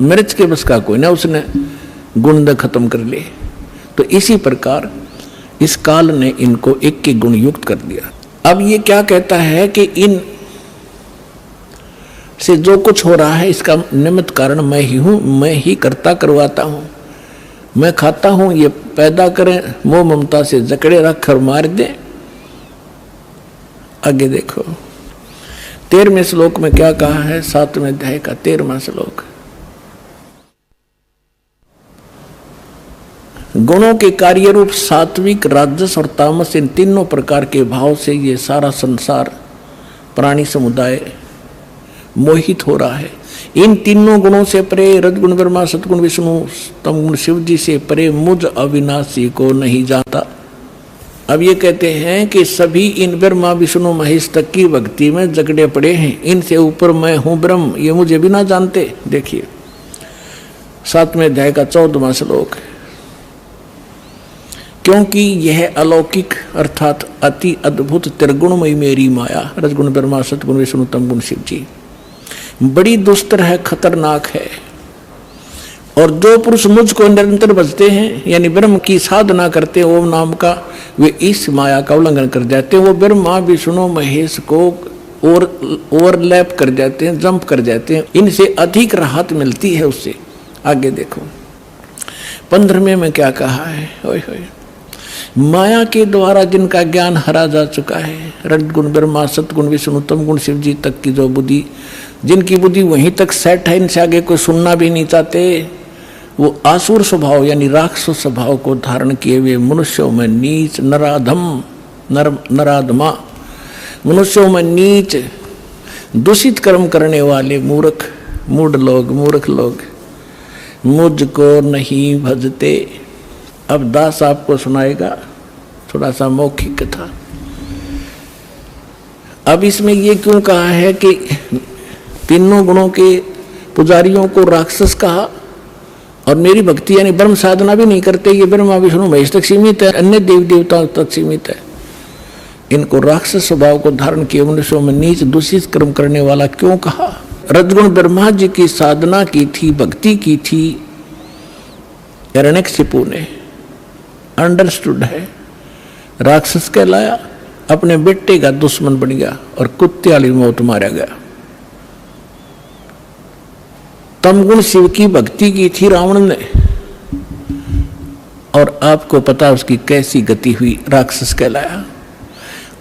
मिर्च के बस का कोई ना, उसने गुण खत्म कर लिए। तो इसी प्रकार इस काल ने इनको एक के गुण युक्त कर दिया। अब ये क्या कहता है कि इन से जो कुछ हो रहा है इसका निमित्त कारण मैं ही हूं, मैं ही करता करवाता हूं, मैं खाता हूं, ये पैदा करें, मोह ममता से जकड़े रख कर मार दे। आगे देखो 13वें श्लोक में क्या कहा है, 7वें अध्याय का 13वां श्लोक। गुणों के कार्य रूप सात्विक, राजस और तामस, इन तीनों प्रकार के भाव से ये सारा संसार प्राणी समुदाय मोहित हो रहा है। इन तीनों गुणों से परे, रजगुण ब्रह्मा, सतगुण विष्णु, तमगुण शिव जी से परे मुझ अविनाशी को नहीं जानता। अब ये कहते हैं कि सभी इन ब्रह्मा विष्णु महेश तक की भक्ति में जकड़े पड़े हैं, इनसे ऊपर मैं हूं ब्रह्म, ये मुझे भी ना जानते। देखिए 7वें अध्याय का 14वां श्लोक। क्योंकि यह अलौकिक अर्थात अति अद्भुत त्रिगुणमयी मेरी माया, रजगुण ब्रह्मा, सतगुण विष्णु, तमगुण शिव जी, बड़ी दुस्तर है, खतरनाक है। और जो पुरुष मुझको निरंतर भजते हैं, यानी ब्रह्म की साधना करते हैं ओम नाम का, वे इस माया का उल्लंघन कर जाते हैं। वो ब्रह्मा विष्णु महेश को ओवरलैप कर जाते हैं, जंप कर जाते हैं, इनसे अधिक राहत मिलती है उससे। आगे देखो 15वें में क्या कहा है, ओए होए, माया के द्वारा जिनका ज्ञान हरा जा चुका है, रजगुण ब्रह्मा, सतगुण विष्णु, तमगुण शिव जी तक की जो बुद्धि, जिनकी बुद्धि वहीं तक सेट है, इनसे आगे कोई सुनना भी नहीं चाहते, वो आसुर स्वभाव यानी राक्षस स्वभाव को धारण किए हुए मनुष्यों में नीच, नराधम, नराधमा, मनुष्यों में नीच दूषित कर्म करने वाले मूर्ख लोग मुझको नहीं भजते। अब दास आपको सुनाएगा थोड़ा सा मौखिक कथा। अब इसमें ये क्यों कहा है कि तीनों गुणों के पुजारियों को राक्षस कहा, और मेरी भक्ति यानी ब्रह्म साधना भी नहीं करते, ये ब्रह्मा विष्णु महेश तक सीमित है, अन्य देवी देवताओं तक सीमित है, इनको राक्षस स्वभाव को धारण किए मनुष्यों में नीच दूषित कर्म करने वाला क्यों कहा। रजगुण ब्रह्मा जी की साधना की थी, भक्ति की थी, हिरण्यकशिपु ने अंडरस्टूड है, राक्षस कहलाया, अपने बेटे का दुश्मन बन गया और कुत्ते वाली मौत मारा गया। तमगुण शिव की भक्ति की थी रावण ने, और आपको पता उसकी कैसी गति हुई, राक्षस कहलाया।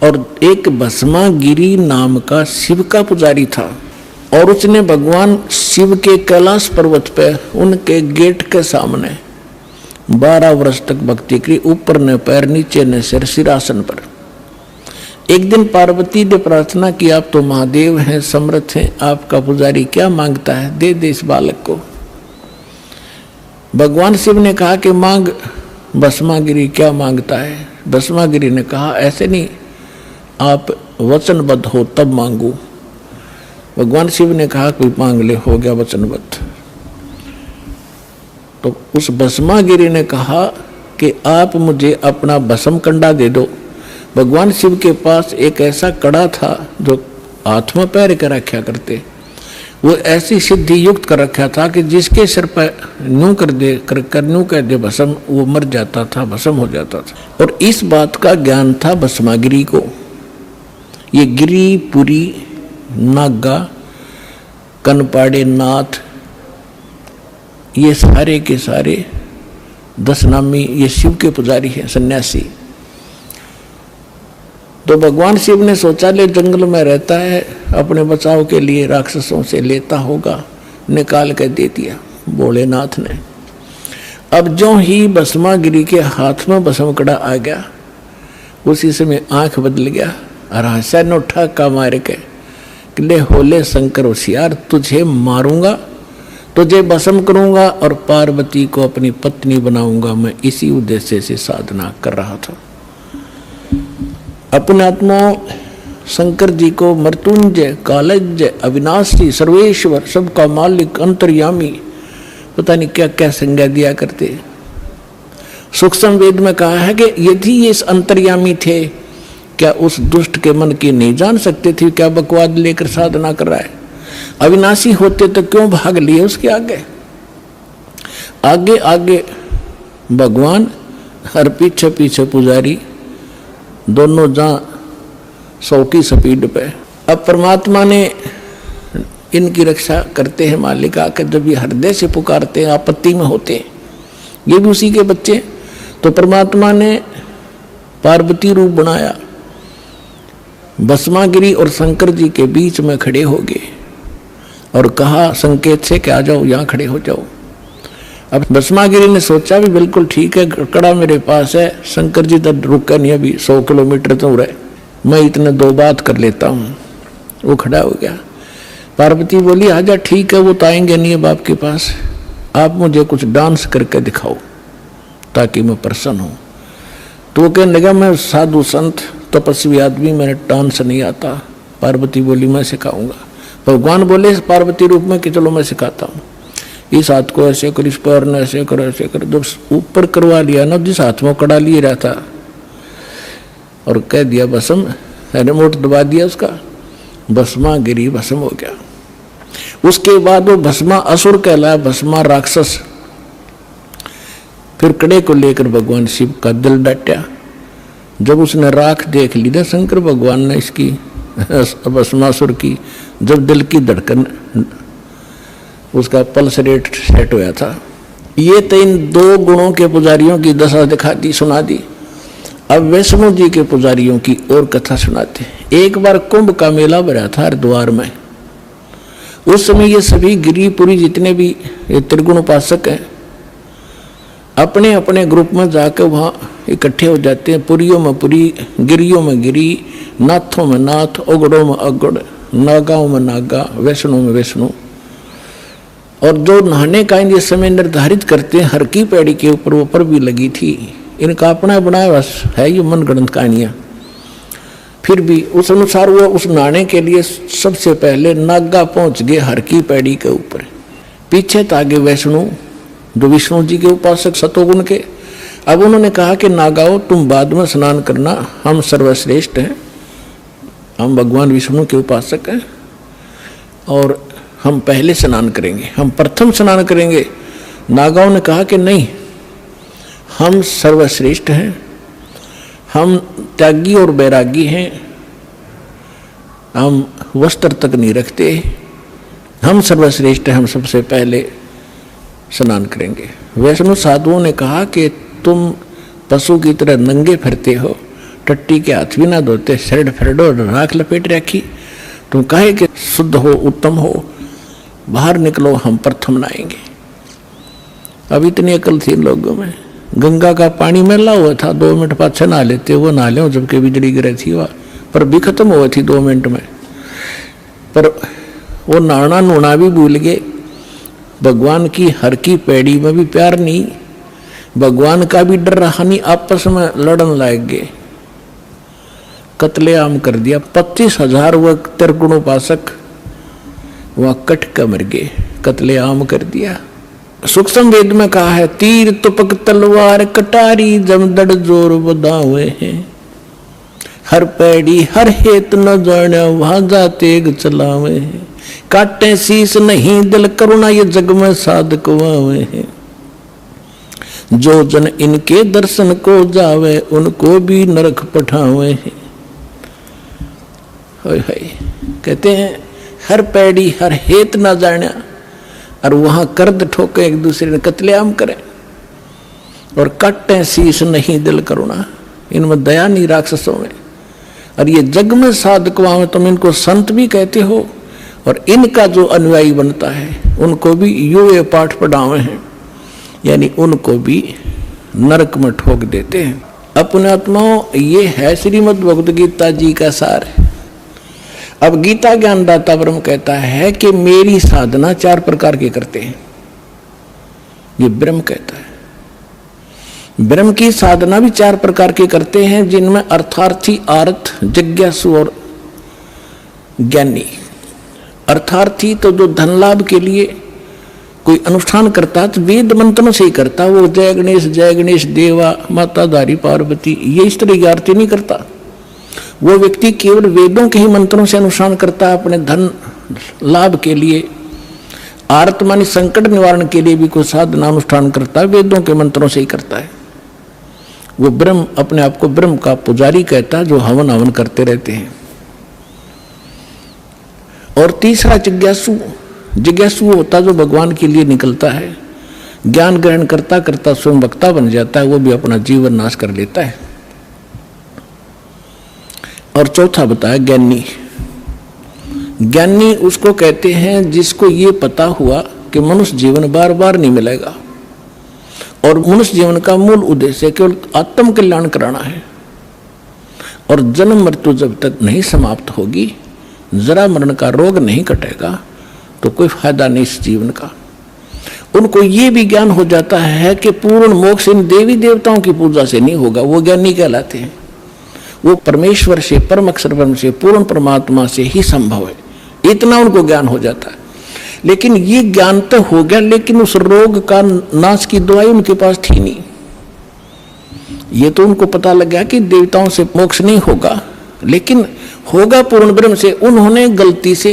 और एक भस्मागिरी नाम का शिव का पुजारी था, और उसने भगवान शिव के कैलाश पर्वत पे उनके गेट के सामने 12 वर्ष तक भक्ति की, ऊपर न पैर नीचे न सिर, सिरासन पर। एक दिन पार्वती ने प्रार्थना की, आप तो महादेव हैं, समर्थ हैं, आपका पुजारी क्या मांगता है, दे दे इस बालक को। भगवान शिव ने कहा कि मांग भस्मागिरी, क्या मांगता है। भस्मागिरी ने कहा ऐसे नहीं, आप वचनबद्ध हो तब मांगू। भगवान शिव ने कहा कोई मांग ले, हो गया वचनबद्ध। तो उस भस्मागिरी ने कहा कि आप मुझे अपना भस्म कंडा दे दो। भगवान शिव के पास एक ऐसा कड़ा था जो हाथ में पैर के रखा करते, वो ऐसी सिद्धि युक्त कर रखा था कि जिसके सिर पर न्यू कर दे भस्म, वो मर जाता था, भस्म हो जाता था। और इस बात का ज्ञान था भस्मागिरी को। ये गिरी, पुरी, नागा, कनपाड़े नाथ, ये सारे के सारे 10 नामी ये शिव के पुजारी हैं, सन्यासी। तो भगवान शिव ने सोचा ले जंगल में रहता है, अपने बचाव के लिए राक्षसों से लेता होगा, निकाल कर दे दिया भोलेनाथ ने। अब जो ही भस्मागिरी के हाथ में भस्मकड़ा आ गया, उसी समय आंख बदल गया और हंसा न उठा का मार के, ले होले शंकर होशियार, तुझे मारूंगा, तुझे भस्म करूंगा और पार्वती को अपनी पत्नी बनाऊंगा। मैं इसी उद्देश्य से साधना कर रहा था। अपने आत्मा शंकर जी को मृत्युंजय, कालज्ञ, अविनाशी, सर्वेश्वर, सबका मालिक, अंतर्यामी, पता नहीं क्या क्या संज्ञा दिया करते। सूक्ष्म वेद में कहा है कि यदि ये इस अंतर्यामी थे, क्या उस दुष्ट के मन की नहीं जान सकते थे क्या बकवाद लेकर साधना कर रहा है। अविनाशी होते तो क्यों भाग लिए उसके आगे। आगे आगे भगवान और पीछे पीछे पुजारी, दोनों जहाँ 100 की स्पीड पे। अब परमात्मा ने इनकी रक्षा करते हैं मालिक आकर, जब ये हृदय से पुकारते हैं, आपत्ति में होते हैं, ये भी उसी के बच्चे। तो परमात्मा ने पार्वती रूप बनाया, भस्मागिरी और शंकर जी के बीच में खड़े हो गए और कहा संकेत से कि आ जाओ, यहाँ खड़े हो जाओ। अब भस्मागिरी ने सोचा भी बिल्कुल ठीक है, कड़ा मेरे पास है, शंकर जी तो रुका नहीं, अभी 100 किलोमीटर दूर है, मैं इतने 2 बात कर लेता हूँ। वो खड़ा हो गया। पार्वती बोली आजा, ठीक है, वो तो आएंगे नहीं अब आपके पास, आप मुझे कुछ डांस करके दिखाओ ताकि मैं प्रसन्न हूँ। तो वो कहने लगा मैं साधु संत तपस्वी आदमी, मेरे डांस नहीं आता। पार्वती बोली मैं सिखाऊंगा। भगवान बोले पार्वती रूप में कि चलो मैं सिखाता हूँ, इस हाथ को ऐसे कर, इस पैर ने ऐसे करो, ऐसे करो। जब ऊपर करवा लिया ना, जिस हाथ में कड़ा लिए रहा था, और कह दिया भस्म, रिमोट दबा दिया उसका, भस्मा गिरी, भस्म हो गया। उसके बाद वो भस्मा असुर कहलाया, भस्मा राक्षस। फिर कड़े को लेकर भगवान शिव का दिल डांटा। जब उसने राख देख ली ना शंकर भगवान ने इसकी भस्मासुर की, जब दिल की धड़कन, उसका पल्स रेट सेट होया था। ये तो इन 2 गुणों के पुजारियों की दशा दिखा दी, सुना दी। अब वैष्णो जी के पुजारियों की और कथा सुनाते। एक बार कुंभ का मेला भरा था हरिद्वार में। उस समय ये सभी गिरिपुरी जितने भी ये त्रिगुण उपासक हैं, अपने अपने ग्रुप में जाकर वहाँ इकट्ठे हो जाते हैं। पुरियों में पुरी, गिरियों में गिरी, नाथों में नाथ, ओगड़ों में अगड़, नागाओं में नागा, वैष्णो में वैष्णो। और जो नहाने का ये समय निर्धारित करते हैं, हर की पैड़ी के ऊपर भी लगी थी। इनका अपना बनाया बस है ये मनगढ़ंत कहानियाँ। फिर भी उस अनुसार वो उस नहाने के लिए सबसे पहले नागा पहुंच गए हर की पैड़ी के ऊपर। पीछे तागे वैष्णो जो विष्णु जी के उपासक सतोगुण के। अब उन्होंने कहा कि नागाओं तुम बाद में स्नान करना, हम सर्वश्रेष्ठ हैं, हम भगवान विष्णु के उपासक हैं और हम पहले स्नान करेंगे, हम प्रथम स्नान करेंगे। नागाओं ने कहा कि नहीं, हम सर्वश्रेष्ठ हैं, हम त्यागी और बैरागी हैं, हम वस्त्र तक नहीं रखते, हम सर्वश्रेष्ठ हैं, हम सबसे पहले स्नान करेंगे। वैष्णो साधुओं ने कहा कि तुम पशु की तरह नंगे फिरते हो, टट्टी के हाथ भी ना धोते, शर्ट फरडो राख लपेट रखी, तुम कहे कि शुद्ध हो, उत्तम हो, बाहर निकलो, हम प्रथम नहाएंगे। अब इतनी अकल थी लोगों में। गंगा का पानी मैला हुआ था, 2 मिनट पाछे नहा लेते, वो नहा ले जबकि बिजली गिरी थी वह, पर भी खत्म हुई थी 2 मिनट में। पर वो नहाना नूना भी भूल गए। भगवान की हर की पैड़ी में भी प्यार नहीं, भगवान का भी डर रहा नहीं, आपस में लड़न लग गए, कत्लेआम कर दिया। 25,000 वह त्रिगुण उपासक वह कट कर मर गए, कत्लेआम कर दिया। सूक्ष्म वेद में कहा है, तीर तुपक तलवार कटारी जमदड़ जोर बदावे हैं, हर पैड़ी हर हेत न जाने वहां जा तेग चलावे हैं, काटे शीस नहीं दिल करुणा ये जग में साधक वावे हैं, जो जन इनके दर्शन को जावे उनको भी नरक पठावे हैं। कहते हैं हर पैड़ी हर हेत न जाने, और वहां कर्द ठोके एक दूसरे ने कत्लेआम करें, और काटे शीस नहीं दिल करुणा, इनमें दया नहीं राक्षसों में। और ये जग में साधकवां में तुम इनको संत भी कहते हो, और इनका जो अनुयायी बनता है उनको भी ये पाठ पढ़ावे हैं, यानी उनको भी नरक में ठोक देते हैं। अपने आत्माओं, ये है श्रीमद् भगवद गीता जी का सार। अब गीता ज्ञानदाता ब्रह्म कहता है कि मेरी साधना 4 प्रकार की करते हैं, ये ब्रह्म कहता है। ब्रह्म की साधना भी 4 प्रकार की करते हैं, जिनमें अर्थार्थी, आर्थ, जिज्ञासु और ज्ञानी। अर्थार्थी तो जो धन लाभ के लिए कोई अनुष्ठान करता है तो वेद मंत्रों से ही करता, वो जय गणेश देवा माता धारी पार्वती ये इस तरह की आरती नहीं करता। वो व्यक्ति केवल वेदों के ही मंत्रों से अनुष्ठान करता है अपने धन लाभ के लिए, आर्त मानी संकट निवारण के लिए भी कोई साधना अनुष्ठान करता है, वेदों के मंत्रों से ही करता है। वो ब्रह्म, अपने आप को ब्रह्म का पुजारी कहता है, जो हवन हवन करते रहते हैं। और तीसरा जिज्ञासु, जिज्ञासु होता जो भगवान के लिए निकलता है, ज्ञान ग्रहण करता करता स्वयं वक्ता बन जाता है, वो भी अपना जीवन नाश कर लेता है। और चौथा बताया ज्ञानी। ज्ञानी उसको कहते हैं जिसको ये पता हुआ कि मनुष्य जीवन बार बार नहीं मिलेगा और मनुष्य जीवन का मूल उद्देश्य केवल आत्म कल्याण कराना है, और जन्म मृत्यु जब तक नहीं समाप्त होगी, जरा मरण का रोग नहीं कटेगा, तो कोई फायदा नहीं इस जीवन का। उनको ये भी ज्ञान हो जाता है कि पूर्ण मोक्ष इन देवी देवताओं की पूजा से नहीं होगा, वो ज्ञानी कहलाते हैं। वो परमेश्वर से, परम अक्षर ब्रह्म से, पूर्ण परमात्मा से ही संभव है, इतना उनको ज्ञान हो जाता है। लेकिन ये ज्ञान तो हो गया, लेकिन उस रोग का नाश की दवाई उनके पास थी नहीं। ये तो उनको पता लग गया कि देवताओं से मोक्ष नहीं होगा, लेकिन होगा पूर्ण ब्रह्म से। उन्होंने गलती से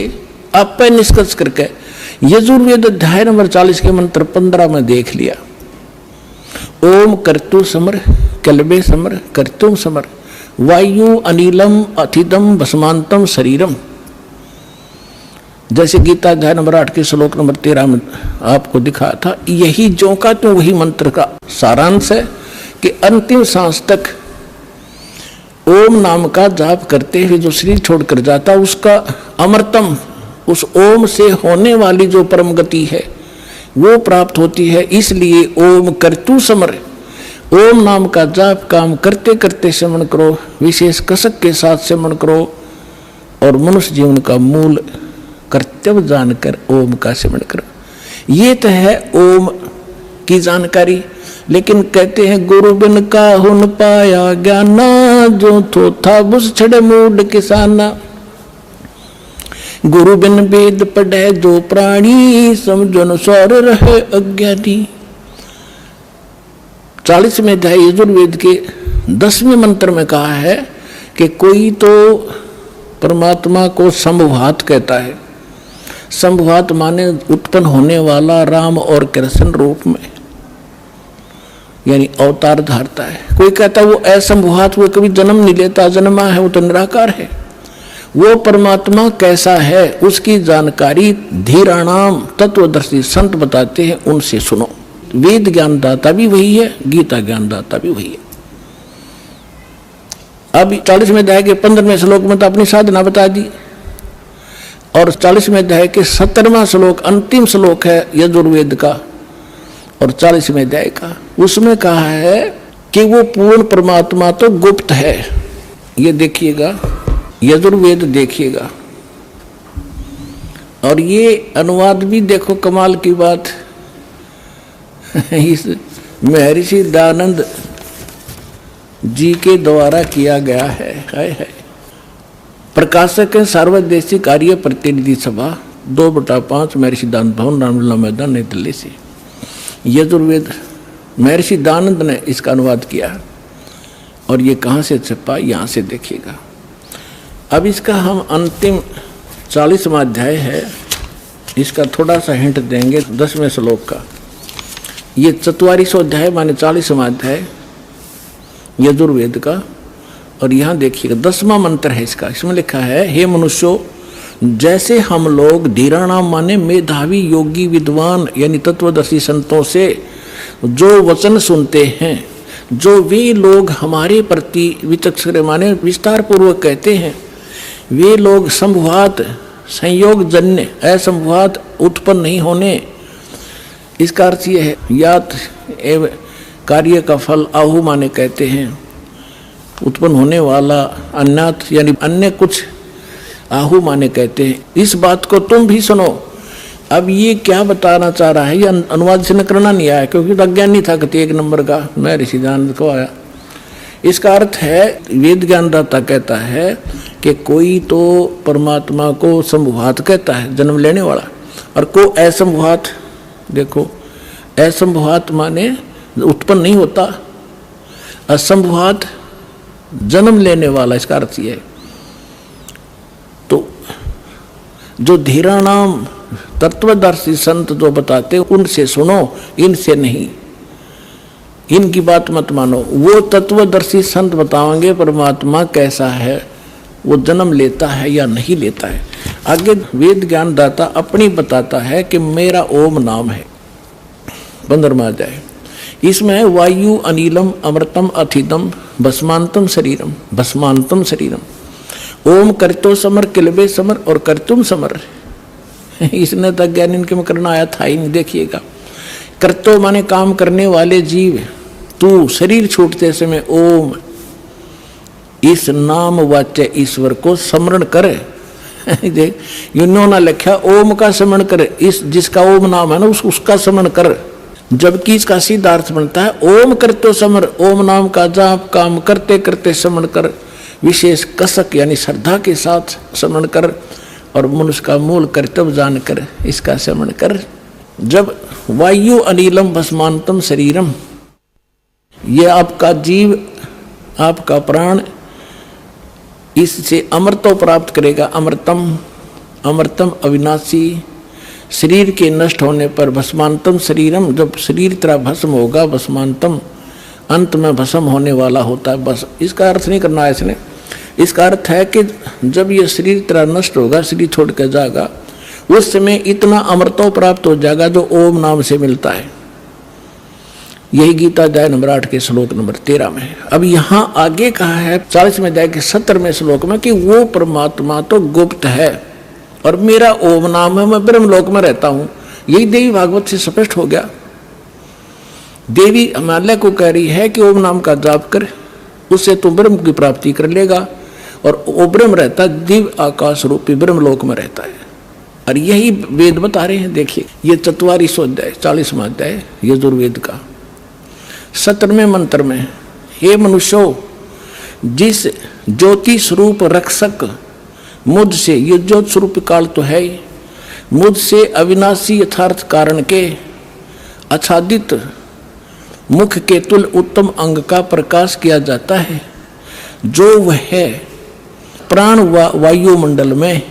आप पे निष्कर्ष करके यजुर्वेद अध्याय नंबर 40 के मंत्र 15 में देख लिया, ओम कर्तु समर कलबे समर कर्तुम समर वायु अनिलम अथितम भस्मांतम शरीरम। जैसे गीता अध्याय नंबर 8 के श्लोक नंबर 13 में आपको दिखाया था, यही जो का तो वही मंत्र का सारांश है कि अंतिम सांस तक ओम नाम का जाप करते हुए जो शरीर छोड़कर जाता, उसका अमृतम, उस ओम से होने वाली जो परम गति है वो प्राप्त होती है। इसलिए ओम कर्तु समर, ओम नाम का जाप काम करते करते श्रवण करो, विशेष कसक के साथ श्रवण करो, और मनुष्य जीवन का मूल कर्तव्य जानकर ओम का श्रवण करो। ये तो है ओम की जानकारी। लेकिन कहते हैं गुरु बिन का हुन पाया ज्ञाना, जो तो था बुस छड़े मूड किसाना। गुरु बिन वेद पढ़े जो प्राणी, समझन सौर रहे अज्ञानी। 40वें अध्याय यजुर्वेद के 10वें मंत्र में कहा है कि कोई तो परमात्मा को संभवात कहता है। संभवात माने उत्पन्न होने वाला राम और कृष्ण रूप में, यानी अवतार धारता है। कोई कहता है वो असंभवात, वो कभी जन्म नहीं लेता, जन्मा है वो तो निराकार है। वो परमात्मा कैसा है उसकी जानकारी धीराणाम तत्वदर्शी संत बताते हैं, उनसे सुनो। वेद ज्ञानदाता भी वही है, गीता ज्ञानदाता भी वही है। अब 40वें अध्याय के 15वें श्लोक में तो अपनी साधना बता दी, और 40वें अध्याय के 17वां श्लोक अंतिम श्लोक है यजुर्वेद का और 40वें अध्याय का, उसमें कहा है कि वो पूर्ण परमात्मा तो गुप्त है। ये देखिएगा, यजुर्वेद देखिएगा, और ये अनुवाद भी देखो, कमाल की बात इस महर्षि दयानंद जी के द्वारा किया गया है। प्रकाशक है सार्वदेशिक कार्य प्रतिनिधि सभा 2/5 महर्षि दयानंद भवन, रामलीला मैदान, नई दिल्ली से। यजुर्वेद महर्षि दयानंद ने इसका अनुवाद किया, और ये कहाँ से छपा, यहाँ से देखिएगा। अब इसका हम अंतिम 40वां अध्याय है, इसका थोड़ा सा हिंट देंगे 10वें श्लोक का। ये 44वां अध्याय माने 40वां अध्याय यजुर्वेद का, और यहाँ देखिएगा 10वां मंत्र है इसका। इसमें लिखा है, हे मनुष्यों, जैसे हम लोग धीराणाम माने मेधावी योगी विद्वान यानी तत्वदर्शी संतों से जो वचन सुनते हैं, जो वे लोग हमारे प्रति विचक्षण माने विस्तार पूर्वक कहते हैं, वे लोग संभवात संयोग जन्य असंभवात उत्पन्न नहीं होने। इसका अर्थ यह है, यात एवं कार्य का फल आहु माने कहते हैं, उत्पन्न होने वाला अन्यत यानी अन्य कुछ आहु माने कहते हैं। इस बात को तुम भी सुनो। अब ये क्या बताना चाह रहा है, ये अनुवाद से न करना नहीं आया, क्योंकि तो अज्ञानी था कति 1 नंबर का, मैं ऋषि दयानंद को आया। इसका अर्थ है, वेद ज्ञानदाता कहता है कि कोई तो परमात्मा को संभवात कहता है, जन्म लेने वाला, और को असंभवात। देखो, असंभवात माने उत्पन्न नहीं होता, असंभवात जन्म लेने वाला, इसका अर्थ यह है। तो जो धीराणाम तत्वदर्शी संत जो बताते उनसे सुनो, इनसे नहीं, इनकी बात मत मानो। वो तत्वदर्शी संत बताएंगे परमात्मा कैसा है, वो जन्म लेता है या नहीं लेता है। आगे वेद ज्ञान दाता अपनी बताता है कि मेरा ओम नाम है। 15वां अध्याय, इसमें वायु अनिलम अमृतम अथिदम भस्मांतम शरीरम, भस्मांतम शरीरम। ओम करतो समर किलबे समर और करतुम समर। इसने तक ज्ञान इनके में करना आया था ही नहीं। देखिएगा, करतो माने काम करने वाले जीव, तू शरीर छूटते समय ओम इस नाम वाच्य ईश्वर को स्मरण करे। देख इन्होंने लिखा ओम का स्मरण करे, इस जिसका ओम नाम है ना उसका स्मरण कर। जबकि इसका सीधा अर्थ बनता है ओम करतो समर, ओम नाम का जाप काम करते करते स्मरण कर, विशेष कसक यानी श्रद्धा के साथ स्मरण कर, और मनुष्य का मूल कर्तव्य जानकर इसका स्मरण कर। जब वायु अनिलम भस्मांतम शरीरम, ये आपका जीव आपका प्राण इससे अमृतो प्राप्त करेगा। अमृतम, अमृतम अविनाशी, शरीर के नष्ट होने पर भस्मांतम शरीरम, जब शरीर तरह भस्म होगा, भस्मांतम अंत में भस्म होने वाला होता है। बस इसका अर्थ नहीं करना है इसने, इसका अर्थ है कि जब ये शरीर तरह नष्ट होगा, शरीर छोड़ कर जाएगा, उस समय इतना अमृतो प्राप्त हो जाएगा जो ओम नाम से मिलता है। यही गीता अध्याय नंबर 8 के श्लोक नंबर 13 में है। अब यहाँ आगे कहा है 40वें अध्याय के 70वें श्लोक में कि वो परमात्मा तो गुप्त है और मेरा ओम नाम है, मैं ब्रह्मलोक में रहता हूँ। यही देवी भागवत से स्पष्ट हो गया। देवी हिमालय को कह रही है कि ओम नाम का जाप कर, उससे तू ब्रह्म की प्राप्ति कर लेगा, और वो ब्रह्म रहता दिव्य आकाश रूपी ब्रह्मलोक में रहता है। और यही वेद बता रहे हैं। देखिए ये 44वां अध्याय 40वां अध्याय यजुर्वेद का 17वें मंत्र में, हे मनुष्यो, जिस ज्योति स्वरूप रक्षक मुझसे, ये ज्योति स्वरूप काल तो है, मुझसे अविनाशी यथार्थ कारण के आच्छादित मुख के तुल उत्तम अंग का प्रकाश किया जाता है, जो वह है प्राण वायुमंडल में।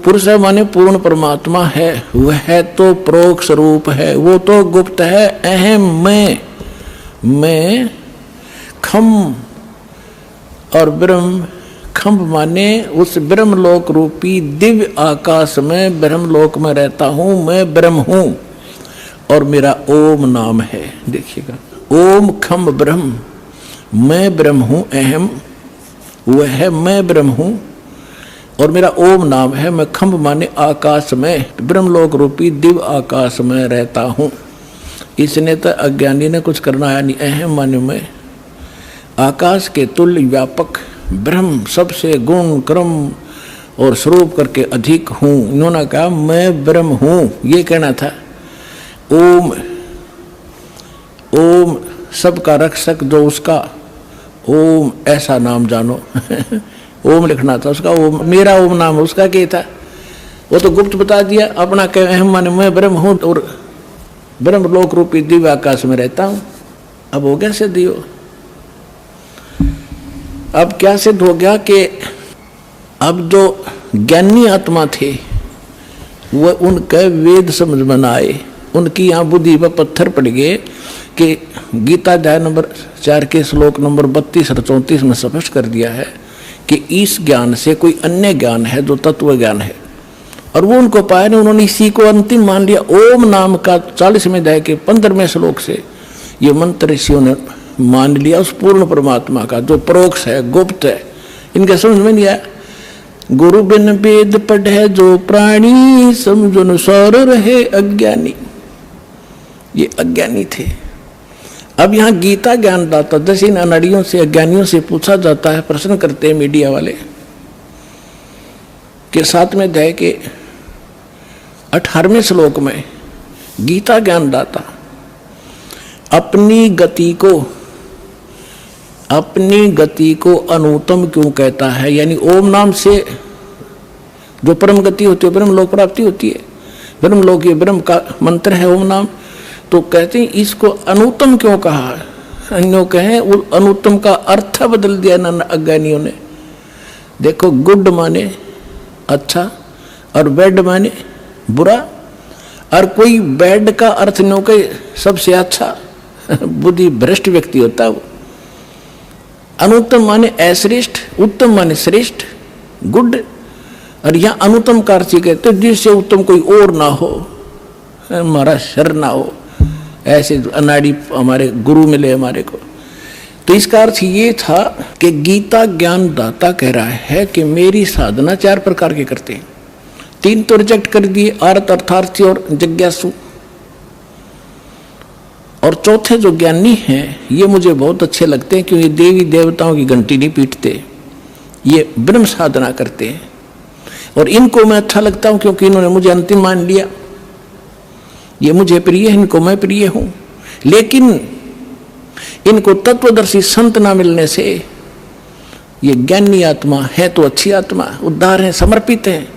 पुरुष है माने पूर्ण परमात्मा है, वह तो प्रोक्ष रूप है, वो तो गुप्त है। अहम मैं खम और ब्रह्म, खम्भ माने उस ब्रह्मलोक रूपी दिव्य आकाश में ब्रह्मलोक में रहता हूँ, मैं ब्रह्म हूँ और मेरा ओम नाम है। देखिएगा, ओम खम्भ ब्रह्म, मैं ब्रह्म हूँ, अहम वह है, मैं ब्रह्म हूँ और मेरा ओम नाम है। मैं खम्भ माने आकाश में, ब्रह्मलोक रूपी दिव्य आकाश में रहता हूँ। इसने तो अज्ञानी ने कुछ करना आया नहीं। अहम माने मैं आकाश के तुल्य व्यापक ब्रह्म, सबसे गुण क्रम और स्वरूप करके अधिक हूँ। इन्होंने कहा मैं ब्रह्म हूँ, ये कहना था। ओम, ओम सबका रक्षक जो उसका ओम, ऐसा नाम जानो। ओम लिखना था उसका, ओम मेरा ओम नाम है, उसका क्या था वो तो गुप्त बता दिया। अपना कह अहम माने मैं ब्रह्म हूँ और ब्रह्मलोक रूपी दिव्य आकाश में रहता हूँ। अब हो गया सिद्ध हो। अब क्या सिद्ध हो गया कि अब जो ज्ञानी आत्मा थे वह उनके वेद समझ में आए, उनकी यहाँ बुद्धि पर पत्थर पड़ गए कि गीता अध्याय नंबर 4 के श्लोक नंबर 32 और 34 में स्पष्ट कर दिया है कि इस ज्ञान से कोई अन्य ज्ञान है जो तत्व ज्ञान है, और वो उनको पाया नहीं। उन्होंने इसी को अंतिम मान लिया। ओम नाम का 40वें अध्याय के 15वें श्लोक से ये मंत्र ऋषियों ने मान लिया उस पूर्ण परमात्मा का जो परोक्ष है, गुप्त है। इनका समझ में नहीं आया। गुरु बिन वेद पढ़े जो प्राणी, समझो सौर रहे अज्ञानी। ये अज्ञानी थे। अब यहाँ गीता ज्ञान दाता जैसे इन अनाड़ियों से अज्ञानियों से पूछा जाता है, प्रश्न करते हैं मीडिया वाले के 7वें अध्याय के 18वें श्लोक में गीता ज्ञान दाता अपनी गति को अनुत्तम क्यों कहता है। यानी ओम नाम से जो परम गति होती है, ब्रह्म लोक प्राप्ति होती है, ब्रह्म लोक ये ब्रह्म का मंत्र है ओम नाम, तो कहते हैं इसको अनुत्तम क्यों कहा है। अन्यों कहें वो अनुत्तम का अर्थ बदल दिया ना अज्ञानियों ने। देखो गुड माने अच्छा, और बैड माने बुरा, और कोई बैड का अर्थ न के सबसे अच्छा बुद्धि भ्रष्ट व्यक्ति होता है वो। अनुत्तम माने अश्रेष्ठ, उत्तम माने श्रेष्ठ, गुड, और यहाँ अनुत्तम का अर्थ कहते जिससे उत्तम कोई और ना हो, हमारा शर ना हो, ऐसे अनाड़ी हमारे गुरु मिले हमारे को। तो इसका अर्थ ये था कि गीता ज्ञान दाता कह रहा है कि मेरी साधना 4 प्रकार के करते हैं। 3 तो रिजेक्ट कर दिए, आर्त, अर्थार्थी और जिज्ञासु, और चौथे जो ज्ञानी हैं ये मुझे बहुत अच्छे लगते हैं क्योंकि देवी देवताओं की घंटी नहीं पीटते, ये ब्रह्म साधना करते हैं। और इनको मैं अच्छा लगता हूं क्योंकि इन्होंने मुझे अंतिम मान लिया, ये मुझे प्रिय है, इनको मैं प्रिय हूं। लेकिन इनको तत्वदर्शी संत ना मिलने से ये ज्ञानी आत्मा है तो अच्छी आत्मा, उद्धार है, समर्पित है,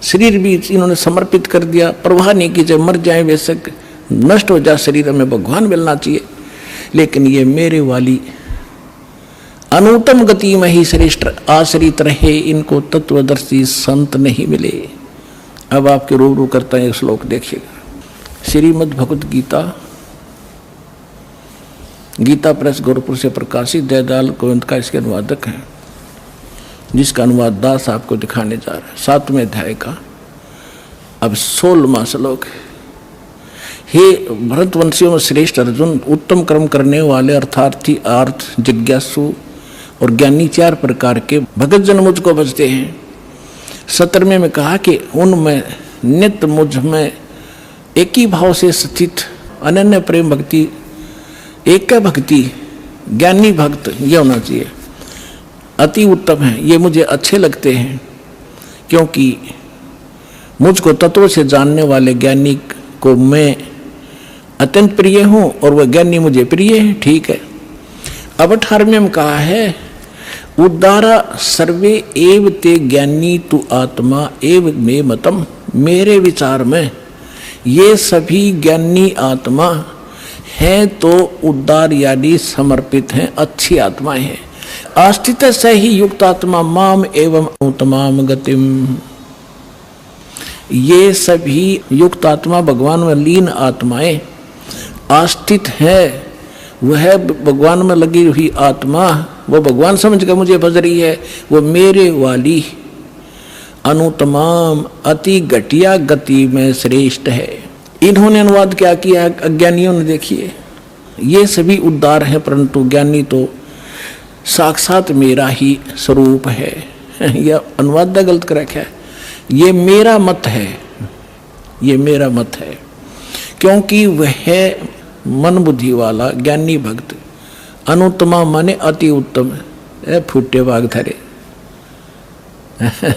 शरीर भी इन्होंने समर्पित कर दिया, परवाह नहीं की, जब मर जाए बेशक नष्ट हो जाए शरीर में, भगवान मिलना चाहिए। लेकिन ये मेरे वाली अनुत्तम गति में ही श्रेष्ठ आश्रित रहे, इनको तत्वदर्शी संत नहीं मिले। अब आपके रूबरू करता है एक श्लोक देखिएगा, श्रीमद् भगवत गीता, गीता प्रेस गोरखपुर से प्रकाशित, जयदयाल गोविंद का इसके अनुवादक है, जिसका अनुवाद दास आपको दिखाने जा रहा है। 7वें अध्याय का अब 16वां श्लोक। हे भरतवंशियों में श्रेष्ठ अर्जुन, उत्तम कर्म करने वाले अर्थार्थी, आर्थ, जिज्ञासु और ज्ञानी 4 प्रकार के भगत जन मुझको भजते हैं। 17वें में कहा कि उनमें नित्य मुझ में एक ही भाव से स्थित अनन्य प्रेम भक्ति, एक भक्ति, ज्ञानी भक्त ये होना चाहिए, अति उत्तम है, ये मुझे अच्छे लगते हैं क्योंकि मुझको तत्व से जानने वाले ज्ञानी को मैं अत्यंत प्रिय हूं और वह ज्ञानी मुझे प्रिय है। ठीक है। अब 18वें में कहा है, उद्धारा सर्वे एव ते ज्ञानी तु आत्मा एव मे मतम, मेरे विचार में ये सभी ज्ञानी आत्मा हैं तो उद्धार यानी समर्पित हैं, अच्छी आत्माएं हैं। आस्थित से ही युक्त आत्मा माम एवं उत्तमाम गतिम, ये सभी युक्त आत्मा भगवान में लीन आत्माएं आस्थित है, वह भगवान में लगी हुई आत्मा, वो भगवान समझ कर मुझे भज रही है, वो मेरे वाली अनुत्तमाम अति घटिया गति में श्रेष्ठ है। इन्होंने अनुवाद क्या किया अज्ञानियों ने, देखिए ये सभी उद्धार हैं परंतु ज्ञानी तो साक्षात मेरा ही स्वरूप है। यह अनुवाद गलत कर रखा है, ये मेरा मत है, ये मेरा मत है, क्योंकि वह मन बुद्धि वाला ज्ञानी भक्त अनुत्तमा माने अति उत्तम, फूटे बाग धरे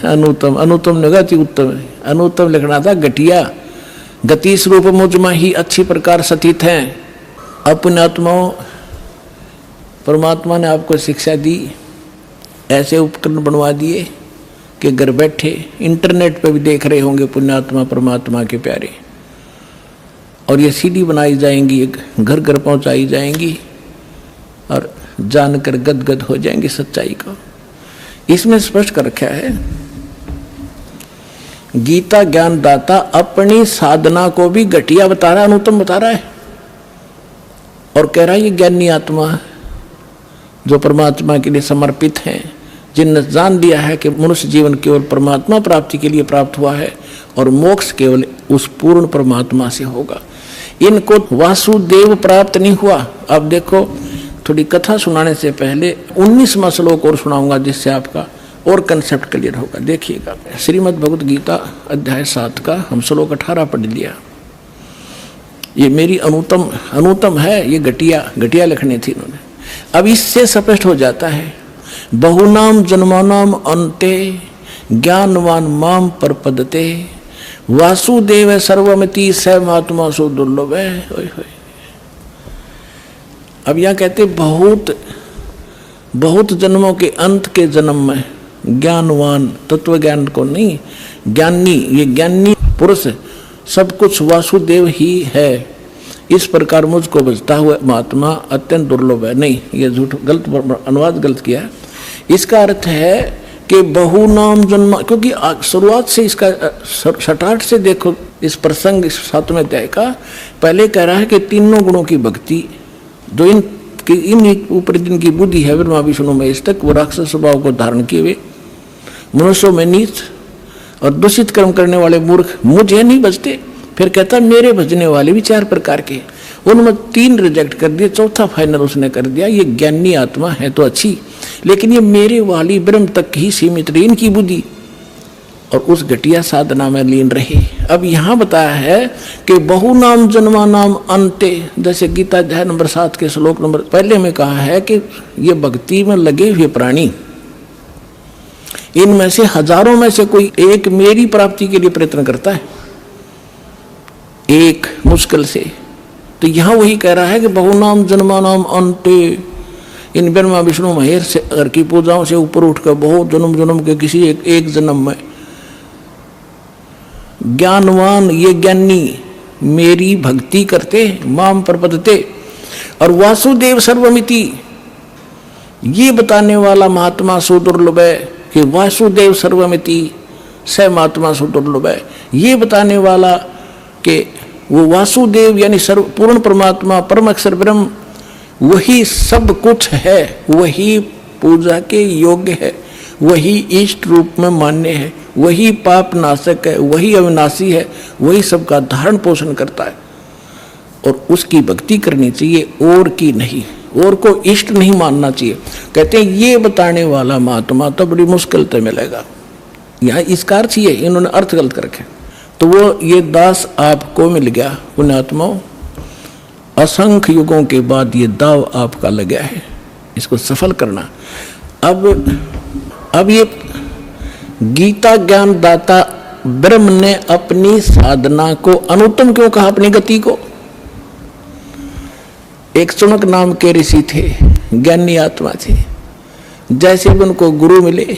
अनुत्तम, अनुत्तम ने अति उत्तम है, अनुत्तम लिखना था घटिया, गति स्वरूप मुझ में ही अच्छी प्रकार स्थित हैं। अपने आत्माओं, परमात्मा ने आपको शिक्षा दी, ऐसे उपकरण बनवा दिए कि घर बैठे इंटरनेट पे भी देख रहे होंगे पुण्यात्मा परमात्मा के प्यारे, और ये सीडी बनाई जाएंगी, घर घर पहुंचाई जाएंगी और जानकर गदगद हो जाएंगे सच्चाई को। इसमें स्पष्ट कर रखा है, गीता ज्ञान दाता अपनी साधना को भी घटिया बता रहा है, अनुत्तम बता रहा है, और कह रहा है ये ज्ञानी आत्मा जो परमात्मा के लिए समर्पित हैं, जिनने जान दिया है कि मनुष्य जीवन केवल परमात्मा प्राप्ति के लिए प्राप्त हुआ है और मोक्ष केवल उस पूर्ण परमात्मा से होगा, इनको वासुदेव प्राप्त नहीं हुआ। अब देखो, थोड़ी कथा सुनाने से पहले 19वां श्लोक और सुनाऊंगा जिससे आपका और कंसेप्ट क्लियर होगा। देखिएगा, श्रीमद् भगवत गीता अध्याय 7 का हम श्लोक 18 पढ़ लिया। ये मेरी अनुत्तम है, ये घटिया लिखनी थी इन्होंने। अब इससे स्पष्ट हो जाता है, बहुनाम जन्मानाम अन्ते ज्ञानवान माम परपदते वासुदेव सर्वमति स महात्मा सो दुर्लभ है। अब यहाँ कहते बहुत जन्मों के अंत के जन्म में ज्ञानवान, तत्व ज्ञान को नहीं, ज्ञानी, ये ज्ञानी पुरुष सब कुछ वासुदेव ही है, इस प्रकार मुझको बचता हुआ महात्मा अत्यंत दुर्लभ है। नहीं, ये झूठ, गलत अनुवाद गलत किया है। इसका अर्थ है कि बहु नाम जन्मा, क्योंकि शुरुआत से इसका सटाट से देखो इस प्रसंग 7वें अध्याय का, पहले कह रहा है कि तीनों गुणों की भक्ति जो इन ऊपर जिनकी बुद्धि है ब्रह्मा विष्णु महेश तक, वो राक्षस स्वभाव को धारण किए हुए मनुष्यों में नीच और दूषित कर्म करने वाले मूर्ख मुझे नहीं बचते। फिर कहता मेरे भजने वाले भी 4 प्रकार के, उनमें 3 रिजेक्ट कर दिए, चौथा फाइनल उसने कर दिया। ये ज्ञानी आत्मा है तो अच्छी, लेकिन ये मेरे वाली ब्रह्म तक ही सीमित रही इनकी बुद्धि और उस घटिया साधना में लीन रहे। अब यहाँ बताया है कि बहु नाम जन्मा नाम अंते, जैसे गीता अध्याय नंबर 7 के श्लोक नंबर पहले में कहा है कि ये भक्ति में लगे हुए प्राणी, इनमें से हजारों में से कोई एक मेरी प्राप्ति के लिए प्रयत्न करता है, एक मुश्किल से। तो यहाँ वही कह रहा है कि बहु नाम जन्मा नाम अंते, इन ब्रह्मा विष्णु महेश से घर की पूजाओं से ऊपर उठकर बहुत जन्म जन्म के किसी एक जन्म में ज्ञानवान ये ज्ञानी मेरी भक्ति करते माम प्रपद्यते, और वासुदेव सर्वमिति ये बताने वाला महात्मा सुदुर्लभ है कि वासुदेव सर्वमिति स महात्मा सुदुर्लभ है। ये बताने वाला कि वो वासुदेव यानी सर्व पूर्ण परमात्मा परम अक्षर ब्रह्म वही सब कुछ है, वही पूजा के योग्य है, वही इष्ट रूप में मान्य है, वही पाप नाशक है, वही अविनाशी है, वही सबका धारण पोषण करता है और उसकी भक्ति करनी चाहिए और की नहीं, और को इष्ट नहीं मानना चाहिए। कहते हैं ये बताने वाला महात्मा तो बड़ी मुश्किल से मिलेगा। यहाँ इसका अर्थ ये, इन्होंने अर्थ गलत कर रखे। तो वो ये दास आपको मिल गया पुण्यात्माओं, असंख्य युगों के बाद ये दाव आपका लगा है, इसको सफल करना। अब ये गीता ज्ञान दाता ब्रह्म ने अपनी साधना को अनुत्तम क्यों कहा, अपनी गति को। एक सुनक नाम के ऋषि थे, ज्ञानी आत्मा थे, जैसे भी उनको गुरु मिले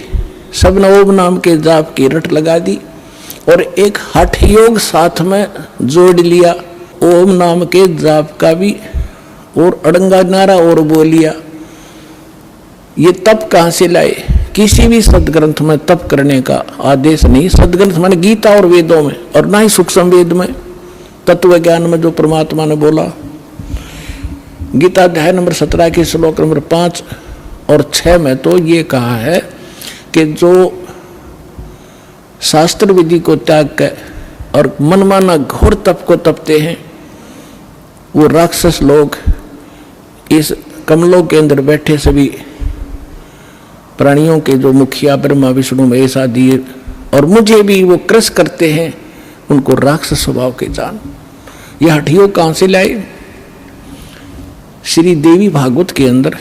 सबने ओम नाम के जाप की रट लगा दी और एक हठ योग साथ में जोड़ लिया, ओम नाम के जाप का भी और अड़ंगा नारा और बोल लिया। ये तप कहाँ से लाए, किसी भी सदग्रंथ में तप करने का आदेश नहीं, सदग्रंथ माने गीता और वेदों में, और ना ही सूक्ष्म वेद में तत्व ज्ञान में जो परमात्मा ने बोला। गीता अध्याय नंबर 17 के श्लोक नंबर 5 और 6 में तो ये कहा है कि जो शास्त्र विधि को त्याग कर और मनमाना घोर तप को तपते हैं वो राक्षस लोग इस कमलों के अंदर बैठे सभी प्राणियों के जो मुखिया ब्रह्मा विष्णु महेश आदि और मुझे भी वो क्रश करते हैं, उनको राक्षस स्वभाव के जान। यह हठयोग कहाँ से लाए, श्री देवी भागवत के अंदर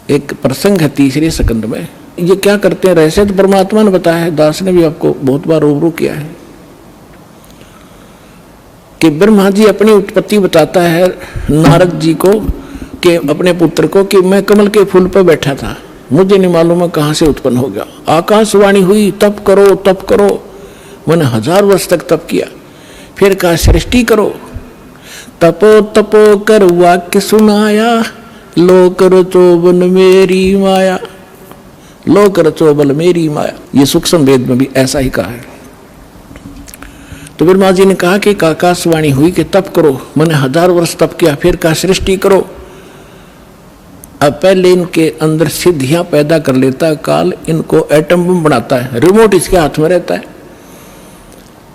एक प्रसंग है 3रे स्कंद में। ये क्या करते हैं रहस्य तो परमात्मा ने बताया है, दास ने भी आपको बहुत बार रूबरू किया है कि ब्रह्मा जी अपनी उत्पत्ति बताता है नारद जी को कि अपने पुत्र को कि मैं कमल के फूल पर बैठा था, मुझे नहीं मालूम है कहाँ से उत्पन्न हो गया। आकाशवाणी हुई तप करो तप करो, मैंने 1000 वर्ष तक तप किया। फिर कहा सृष्टि करो, तपो तपो कर वाक्य सुनाया, लोक रचो बल मेरी माया, लोक रचो बल मेरी माया। ये सूक्ष्म वेद में भी ऐसा ही कहा है। तो ब्रह्मा जी ने कहा कि आकाशवाणी हुई कि तप करो, मैंने 1000 वर्ष तप किया। फिर कहा सृष्टि करो। अब पहले इनके अंदर सिद्धियां पैदा कर लेता है काल, इनको एटम बम बनाता है, रिमोट इसके हाथ में रहता है।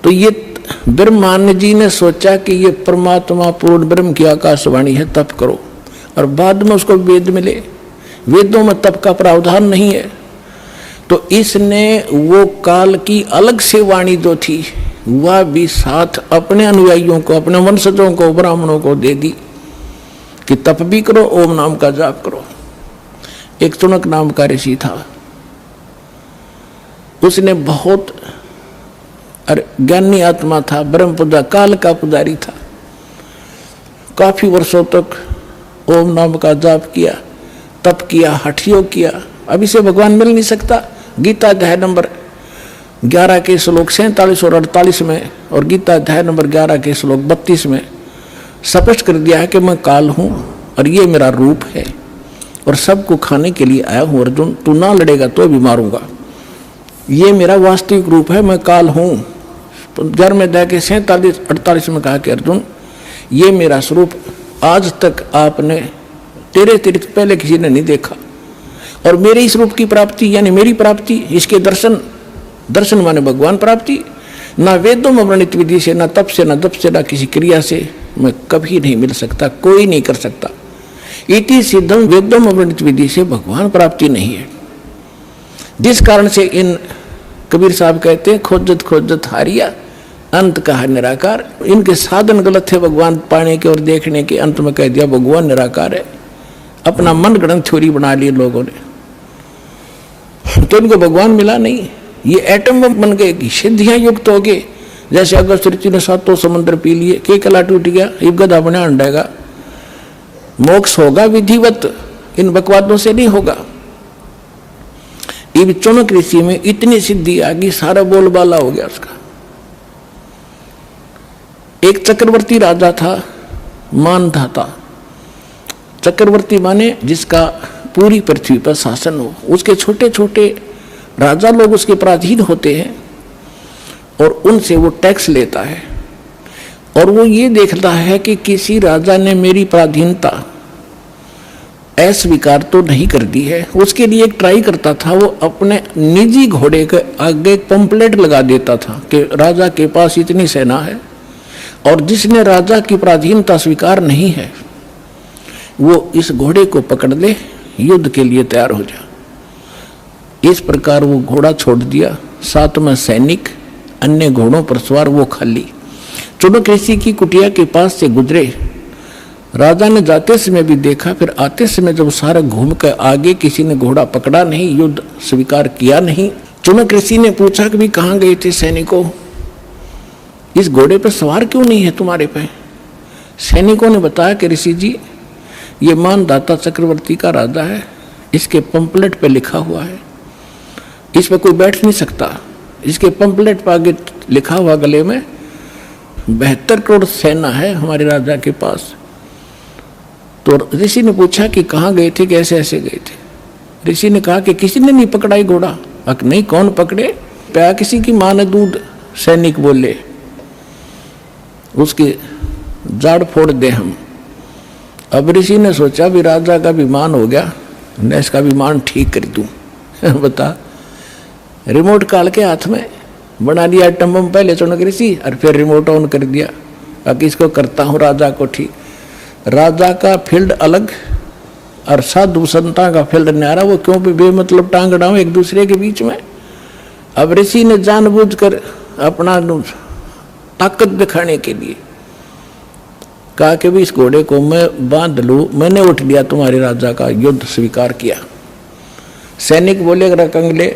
तो ये ब्रह्मा जी ने सोचा कि ये परमात्मा पूर्ण ब्रह्म की आकाशवाणी है, तप करो। और बाद में उसको वेद मिले, वेदों में तप का प्रावधान नहीं है, तो इसने वो काल की अलग से वाणी जो थी वह भी साथ अपने अनुयायियों को, अपने वंशजों को, ब्राह्मणों को दे दी कि तप भी करो, ओम नाम का जाप करो। एक सुनक नाम का ऋषि था, उसने बहुत ज्ञानी आत्मा था, ब्रह्म पूजा काल का पुजारी था, काफी वर्षों तक ओम नाम का जाप किया, तप किया, हठ योग किया। अब इसे भगवान मिल नहीं सकता। गीता अध्याय नंबर 11 के श्लोक 47 और 48 में और गीता अध्याय नंबर 11 के श्लोक 32 में स्पष्ट कर दिया है कि मैं काल हूं और ये मेरा रूप है और सबको खाने के लिए आया हूँ अर्जुन, तू ना लड़ेगा तो भी मारूंगा। ये मेरा वास्तविक रूप है, मैं काल हूँ। तो जन्मोदय के 47-48 में कहा कि अर्जुन ये मेरा स्वरूप आज तक आपने तेरे पहले किसी ने नहीं देखा, और मेरे इस रूप की प्राप्ति यानी मेरी प्राप्ति, इसके दर्शन माने भगवान प्राप्ति, ना वेदों में वर्णित विधि से, ना तप से, ना जप से, ना किसी क्रिया से मैं कभी नहीं मिल सकता, कोई नहीं कर सकता। इति सिद्धम वेदों में वर्णित विधि से भगवान प्राप्ति नहीं है। जिस कारण से इन कबीर साहब कहते हैं खोजत खोजत हारिया अंत कहा निराकार। इनके साधन गलत थे भगवान पाने के और देखने के, अंत में कह दिया भगवान निराकार है। अपना मन गणन थ्योरी बना ली लोगों ने, तो इनको भगवान मिला नहीं। ये एटम बम बन गए, सिद्धियां युक्त हो गए। जैसे अगस्त ऋषि ने 7 समुद्र पी लिए, के कला टूट गया, ये गधा बना अंडेगा। मोक्ष होगा विधिवत, इन बकवादों से नहीं होगा। ये चौनक ऋषि में इतनी सिद्धि आ गई, सारा बोलबाला हो गया उसका। एक चक्रवर्ती राजा था, मानधाता। चक्रवर्ती माने जिसका पूरी पृथ्वी पर शासन हो। उसके छोटे छोटे राजा लोग उसके पराधीन होते हैं और उनसे वो टैक्स लेता है, और वो ये देखता है कि किसी राजा ने मेरी पराधीनता अस्वीकार तो नहीं कर दी है। उसके लिए एक ट्राई करता था, वो अपने निजी घोड़े के आगे एक पंपलेट लगा देता था कि राजा के पास इतनी सेना है, और जिसने राजा की पराधीनता स्वीकार नहीं है वो इस घोड़े को पकड़ ले, युद्ध के लिए तैयार हो जा। इस प्रकार वो घोड़ा छोड़ दिया, साथ में सैनिक, अन्य घोड़ों पर सवार, वो खाली। चौनक ऋषि की कुटिया के पास से गुजरे। राजा ने जाते समय भी देखा, फिर आते समय जब सारा घूम कर आगे किसी ने घोड़ा पकड़ा नहीं, युद्ध स्वीकार किया नहीं। चौनक ऋषि ने पूछा कि भी कहाँ गए थे सैनिकों, इस घोड़े पर सवार क्यों नहीं है तुम्हारे पे? सैनिकों ने बताया कि ऋषि जी ये मानधाता चक्रवर्ती का राजा है, इसके पंपलेट पे लिखा हुआ है, इस पे कोई बैठ नहीं सकता। इसके पंपलेट पर आगे लिखा हुआ गले में 72 करोड़ सेना है हमारे राजा के पास। तो ऋषि ने पूछा कि कहाँ गए थे, कैसे ऐसे गए थे? ऋषि ने कहा कि किसी ने नहीं पकड़ा ये घोड़ा। नहीं, कौन पकड़े? प्या किसी की मां ने दूध। सैनिक बोले उसके जाड़ फोड़ दे हम। अब ऋषि ने सोचा भी राजा का विमान हो गया, मैं इसका विमान ठीक कर दूं। बता, रिमोट काल के हाथ में बना दिया एटम बम पहले चौनक ऋषि, और फिर रिमोट ऑन कर दिया। अब इसको करता हूँ राजा को ठीक। राजा का फील्ड अलग और साधु संता का फील्ड न्यारा, वो क्यों भी बेमतलब टांग अड़ाऊं एक दूसरे के बीच में। अब ऋषि ने जानबूझकर अपना ताकत दिखाने के लिए कहा कि भी इस घोड़े को मैं बांध लूं, मैंने उठ लिया तुम्हारे राजा का युद्ध स्वीकार किया। सैनिक बोले अगर कंगले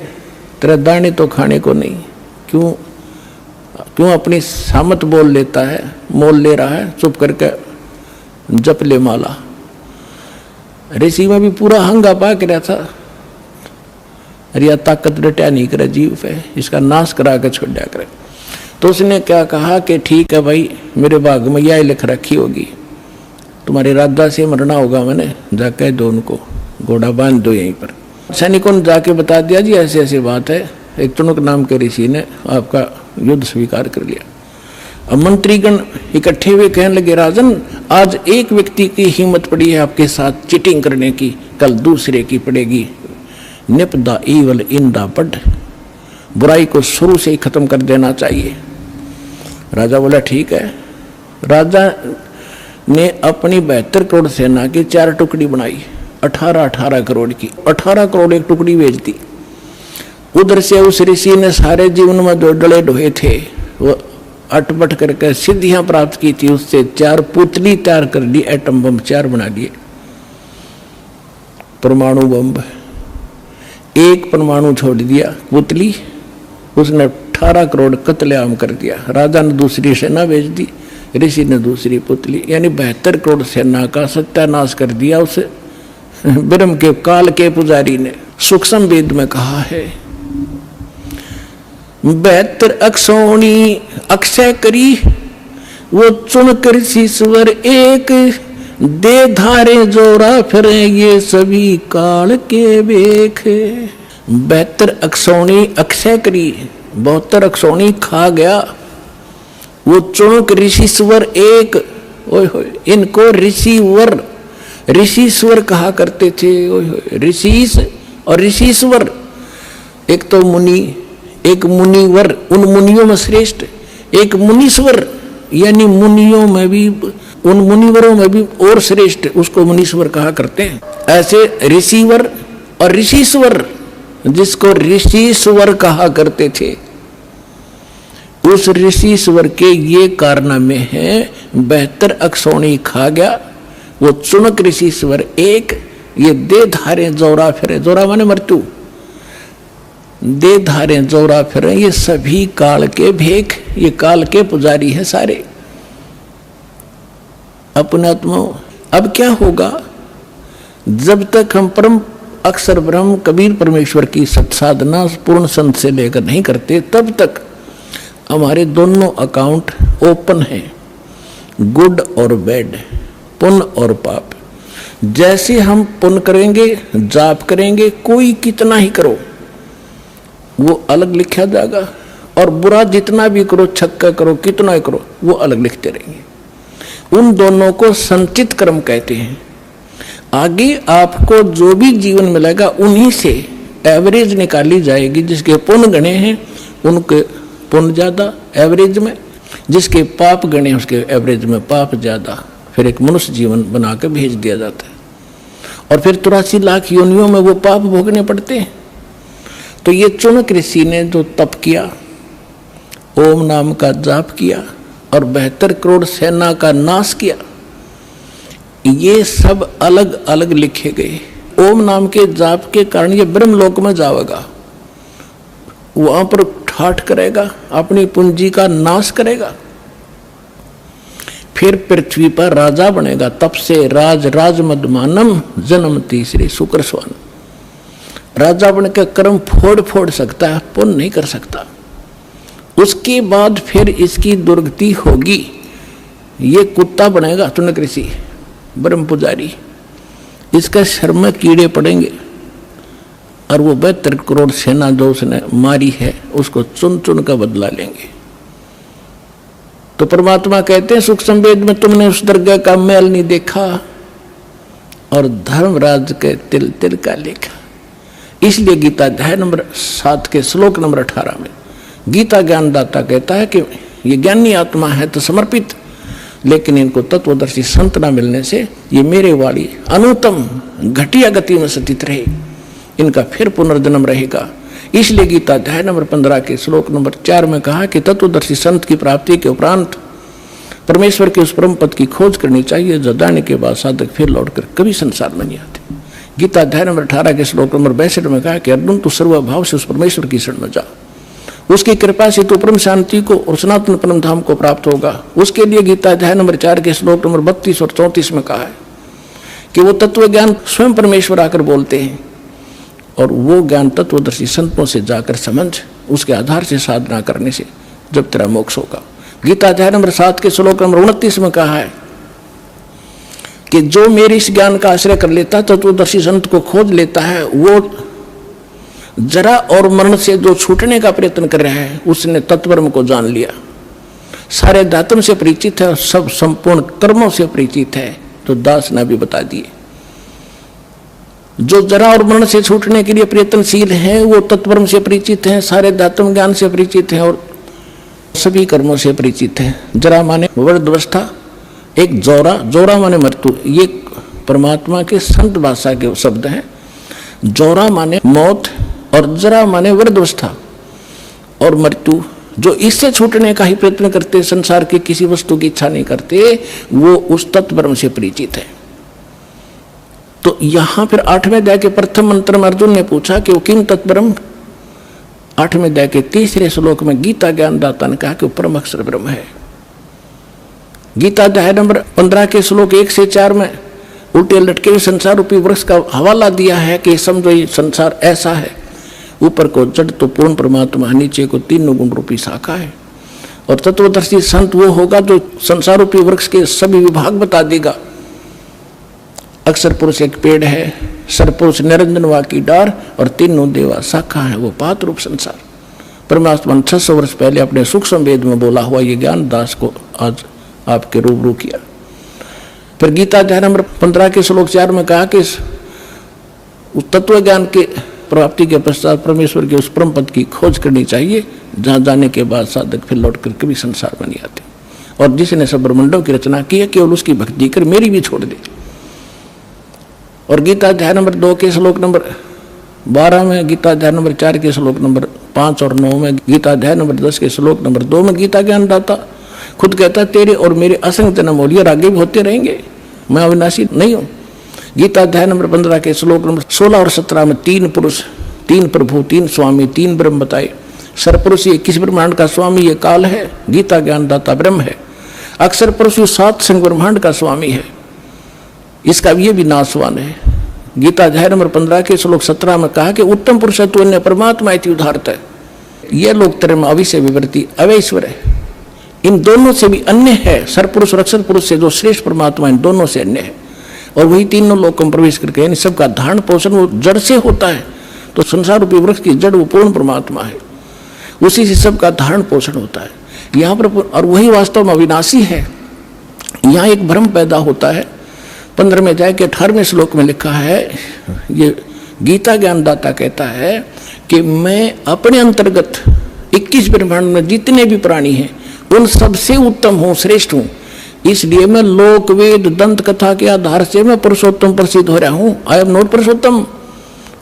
तेरा दाने तो खाने को नहीं, क्यों अपनी सामत बोल लेता है, मोल ले रहा है, चुप करके जप ले माला। ऋषि में भी पूरा हंगा पाक रहा था, अरे ताकत रटा नहीं करे जीव पे, इसका नाश करा के छोड़ दिया करे। तो उसने क्या कहा कि ठीक है भाई, मेरे भाग में यह लिख रखी होगी, तुम्हारे राजा से मरना होगा, मैंने जाके दो उनको घोड़ा बांध दो यहीं पर। सैनिकों ने जाके बता दिया जी ऐसे ऐसी बात है, एक चुनक नाम के ऋषि ने आपका युद्ध स्वीकार कर लिया। अब मंत्रीगण इकट्ठे हुए कहने लगे राजन, आज एक व्यक्ति की हिम्मत पड़ी है आपके साथ चीटिंग करने की, कल दूसरे की पड़ेगी। निपदा ईवल इंदा पढ़, बुराई को शुरू से ही खत्म कर देना चाहिए। राजा बोला ठीक है। राजा ने अपनी 72 करोड़ सेना की 4 टुकड़ी बनाई, 18 करोड़ की, 18 करोड़ एक टुकड़ी भेज दी। उधर से उस ऋषि ने सारे जीवन में जो डले ढोए थे वो अटपट करके सिद्धियां प्राप्त की थी, उससे 4 पुतली तैयार कर ली, एटम बम 4 बना दिए, परमाणु बम। एक परमाणु छोड़ दिया पुतली, उसने 18 करोड़ कत्लेआम कर दिया। राजा ने दूसरी सेना भेज दी, ऋषि ने दूसरी पुतली, यानी 72 करोड़ सेना का सत्यानाश कर दिया उस ब्रह्म के काल के पुजारी ने। सूक्ष्म वेद में कहा है 72 अक्षौणी अक्षय करी, वो चुन कर ईश्वर एक दे धारे जोरा फिरे ये सभी काल के बेख। 72 अक्षौणी अक्षय करी, 72 अक्षौणी खा गया। वो चुणुक ऋषिश्वर एक, ओए होए, इनको ऋषिवर ऋषिश्वर कहा करते थे। ओए होए, ऋषिश और ऋषिश्वर, एक तो मुनि, एक मुनिवर, उन मुनियों में श्रेष्ठ, एक मुनीश्वर, यानी मुनियों में भी, उन मुनिवरों में भी और श्रेष्ठ, उसको मुनीश्वर कहा करते हैं। ऐसे ऋषिवर और ऋषिश्वर, जिसको ऋषिश्वर कहा करते थे, उस ऋषिश्वर के ये कारनामे हैं। 72 अक्षौणी खा गया, वो चुनक ऋषिश्वर एक, ये दे धारे जोरा फिरे, जोरा माने मृत्यु, दे धारे जोरा फिरे ये सभी काल के भेख, ये काल के पुजारी हैं सारे अपने आत्मा। अब क्या होगा, जब तक हम परम अक्षर ब्रह्म कबीर परमेश्वर की सत्साधना पूर्ण संत से लेकर नहीं करते, तब तक हमारे दोनों अकाउंट ओपन हैं, गुड और बैड, पुण्य और पाप। जैसे हम पुण्य करेंगे, जाप करेंगे, कोई कितना ही करो वो अलग लिखा जाएगा, और बुरा जितना भी करो, छक्का करो, कितना ही करो, वो अलग लिखते रहेंगे। उन दोनों को संचित कर्म कहते हैं। आगे आपको जो भी जीवन मिलेगा उन्हीं से एवरेज निकाली जाएगी। जिसके पुण्य गणे हैं उनके पुण्य ज्यादा एवरेज में, जिसके पाप गणे उसके एवरेज में पाप ज्यादा, फिर एक मनुष्य जीवन बना के भेज दिया जाता है, और फिर 83 लाख योनियों में वो पाप भोगने पड़ते हैं। तो ये चुनक ऋषि ने जो तप किया, ओम नाम का जाप किया और 72 करोड़ सेना का नाश किया, ये सब अलग अलग लिखे गए। ओम नाम के जाप के कारण ये ब्रह्मलोक में जाएगा, वहां पर ठाठ करेगा, अपनी पूंजी का नाश करेगा, फिर पृथ्वी पर राजा बनेगा। तप से राज राज मदमानम जन्म तीसरे शुक्र स्वान, राजा बन के कर्म फोड़ फोड़ सकता है, पुण्य नहीं कर सकता। उसके बाद फिर इसकी दुर्गति होगी, ये कुत्ता बनेगा चुनक ऋषि ब्रह्म पुजारी, इसका शर में कीड़े पड़ेंगे, और वो 72 करोड़ सेना जो उसने मारी है उसको चुन चुन का बदला लेंगे। तो परमात्मा कहते हैं सुख संवेद में तुमने उस दरगाह का मैल नहीं देखा, और धर्मराज के तिल तिल का लेखा। इसलिए गीता अध्याय नंबर 7 के श्लोक नंबर 18 में गीता ज्ञानदाता कहता है कि ये ज्ञानी आत्मा है तो समर्पित, लेकिन इनको तत्वदर्शी संत न मिलने से ये मेरे वाली अनुत्तम घटिया गति में स्थित रहे, इनका फिर पुनर्जन्म रहेगा। इसलिए गीता अध्याय नंबर 15 के श्लोक नंबर 4 में कहा कि तत्वदर्शी संत की प्राप्ति के उपरांत परमेश्वर के उस परम पद की खोज करनी चाहिए, जो जाने के बाद साधक फिर लौटकर कभी संसार में नहीं आते। गीता अध्याय नंबर 18 के श्लोक नंबर 62 में कहा कि अर्जुन तू सर्वभाव से उस परमेश्वर की शरण में जा, उसकी कृपा से तो परम शांति को और सनातन परम धाम को प्राप्त होगा। उसके लिए गीता अध्याय नंबर 4 के श्लोक नंबर 32 और 34 में कहा है कि वो तत्व ज्ञान स्वयं परमेश्वर आकर बोलते हैं, और वो ज्ञान तत्वदर्शी संतों से जाकर समझ, उसके आधार से साधना करने से जब तेरा मोक्ष होगा। गीता अध्याय नंबर 7 के श्लोक नंबर 29 में कहा है कि जो मेरे इस ज्ञान का आश्रय कर लेता, तत्वदर्शी संत को खोज लेता है, वो जरा और मरण से जो छूटने का प्रयत्न कर रहा है उसने तत्वब्रह्म को जान लिया, सारे दातम से परिचित है और सब संपूर्ण कर्मों से परिचित है। तो दास ने भी बता दिए, जो जरा और मरण से छूटने के लिए प्रयत्नशील हैं वो तत्वब्रह्म से परिचित हैं, सारे दातम ज्ञान से परिचित हैं और सभी कर्मों से परिचित हैं। जरा माने वृद्धावस्था, एक जोरा, जोरा माने मृत्यु, ये परमात्मा के संत भाषा के शब्द हैं। जोरा माने मौत और जरा माने वृद्धावस्था और मृत्यु। जो इससे छूटने का ही प्रयत्न करते, संसार की किसी वस्तु की इच्छा नहीं करते, वो उस तत्वब्रह्म से परिचित है। तो यहां फिर 8वें अध्याय के प्रथम मंत्र में अर्जुन ने पूछा कि वो किम तत्ब्रह्म। 8वें अध्याय के 3रे श्लोक में गीता ज्ञानदाता ने कहा कि वो परम अक्षर ब्रह्म है। गीता अध्याय नंबर 15 के श्लोक 1 से 4 में उल्टे लटके हुए संसार रूपी वृक्ष का हवाला दिया है कि समझो ये संसार ऐसा है, ऊपर को जड़ तो पूर्ण परमात्मा, नीचे को 3 गुण रूपी शाखा है। और तत्वदर्शी संत वो होगा जो संसार रूपी वृक्ष के सभी विभाग बता देगा अक्षर पुरुष एक पेड़ है, सरपुरुष निरंजन वा की डार और तीनों देवा शाखा है वो पात रूप संसार। परमात्मा 600 वर्ष पहले अपने सूक्ष्म वेद में बोला हुआ ये ज्ञान दास को आज आपके रूबरू किया। फिर गीता अध्याय नंबर 15 के श्लोक 4 में कहा कि उस तत्व ज्ञान के प्राप्ति के पश्चात परमेश्वर के उस परम पद की खोज करनी चाहिए जहाँ जाने के बाद साधक फिर लौट कर कभी संसार में नहीं आते। और जिसने सब ब्रह्मंडों की रचना की है केवल उसकी भक्ति कर मेरी भी छोड़ दे। और गीता अध्याय नंबर 2 के श्लोक नंबर 12 में, गीता अध्याय नंबर 4 के श्लोक नंबर 5 और 9 में, गीता अध्याय नंबर 10 के श्लोक नंबर 2 में गीता ज्ञानदाता खुद कहता है तेरे और मेरे असंग जन्म हो लिए और आगे भी होते रहेंगे, मैं अविनाशी नहीं हूँ। गीता अध्याय नंबर 15 के श्लोक नंबर 16 और 17 में 3 पुरुष, 3 प्रभु, 3 स्वामी, 3 ब्रह्म बताए। सरपुरुष ये किस ब्रह्मांड का स्वामी ये काल है, गीता ज्ञानदाता ब्रह्म है। अक्षर पुरुष 7 संग ब्रह्मांड का स्वामी है, इसका ये भी नाशवान है। गीता अध्याय नंबर 15 के श्लोक 17 में कहा कि उत्तम पुरुष तो अन्य परमात्मा इति उदाहरत है। यह लोक तरह में अविषय विवृत्ति अवैश्वर है, इन दोनों से भी अन्य है। सरपुरुष और अक्षर पुरुष से जो श्रेष्ठ परमात्मा इन दोनों से अन्य है। और वही तीनों लोकों में प्रवेश करके यानी सबका धारण पोषण वो जड़ से होता है। तो संसार रूपी वृक्ष की जड़ वो पूर्ण परमात्मा है, उसी से सबका धारण पोषण होता है यहाँ पर। और वही वास्तव में अविनाशी है। यहाँ एक भ्रम पैदा होता है। 15वें अध्याय के 18वें श्लोक में लिखा है, ये गीता ज्ञानदाता कहता है कि मैं अपने अंतर्गत 21 ब्रह्मांड में जितने भी प्राणी हैं उन सबसे उत्तम हूँ, श्रेष्ठ हूँ। इसलिए मैं लोक वेद दंत कथा के आधार से मैं पुरुषोत्तम प्रसिद्ध हो रहा हूँ। आई एम नॉट पुरुषोत्तम।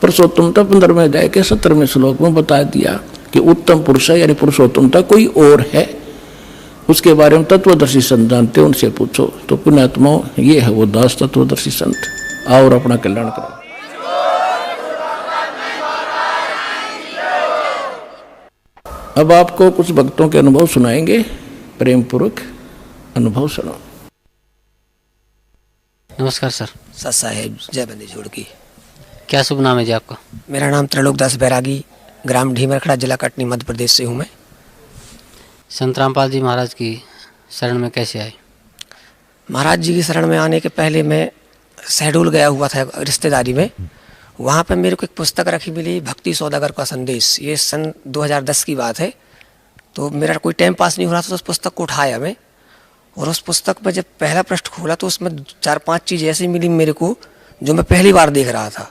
पुरुषोत्तम तो 15वें अध्याय के 17वें श्लोक में बता दिया कि उत्तम पुरुष है यानी पुरुषोत्तमता कोई और है। उसके बारे में तत्वदर्शी संत जानते, उनसे पूछो। तो पुण्यात्माओं ये है वो दास तत्वदर्शी संत। आओ और अपना कल्याण करो। अब आपको कुछ भक्तों के अनुभव सुनाएंगे, प्रेम पूर्वक अनुभव सुनो। नमस्कार सर। सत साहेब, जय बंदी जोड़ की। क्या शुभ नाम है जी आपका? मेरा नाम त्रिलोकदास बैरागी, ग्राम ढीमरखड़ा, जिला कटनी, मध्य प्रदेश से हूँ मैं। संत रामपाल जी महाराज की शरण में कैसे आए? महाराज जी की शरण में आने के पहले मैं शहडोल गया हुआ था रिश्तेदारी में। वहाँ पे मेरे को एक पुस्तक रखी मिली, भक्ति सौदागर का संदेश। ये सन 2010 की बात है। तो मेरा कोई टाइम पास नहीं हो रहा था तो उस पुस्तक को उठाया मैं, और उस पुस्तक में जब पहला पृष्ठ खोला तो उसमें 4-5 चीज़ ऐसी मिली मेरे को जो मैं पहली बार देख रहा था।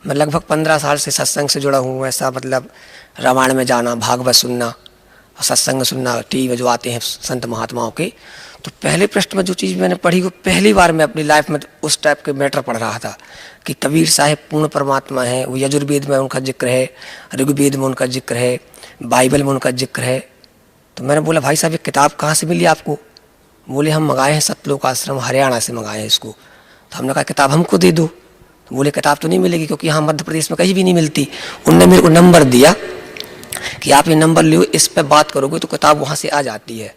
मैं लगभग 15 साल से सत्संग से जुड़ा हूँ। ऐसा मतलब रामायण में जाना, भागवत सुनना, सत्संग सुनना, टीवी में जो आते हैं संत महात्माओं के। तो पहले पृष्ठ में जो चीज़ मैंने पढ़ी वो पहली बार मैं अपनी लाइफ में उस टाइप के मैटर पढ़ रहा था कि कबीर साहिब पूर्ण परमात्मा है। वो यजुर्वेद में उनका जिक्र है, ऋग्वेद में उनका जिक्र है, बाइबल में उनका जिक्र है। तो मैंने बोला भाई साहब ये किताब कहाँ से मिली आपको? बोले हम मंगाए हैं सतलोक आश्रम हरियाणा से मंगाए हैं इसको। तो हमने कहा किताब हमको दे दो। तो बोले किताब तो नहीं मिलेगी क्योंकि यहाँ मध्य प्रदेश में कहीं भी नहीं मिलती। उनने मेरे को नंबर दिया कि आप ये नंबर लियो, इस पर बात करोगे तो किताब वहाँ से आ जाती है।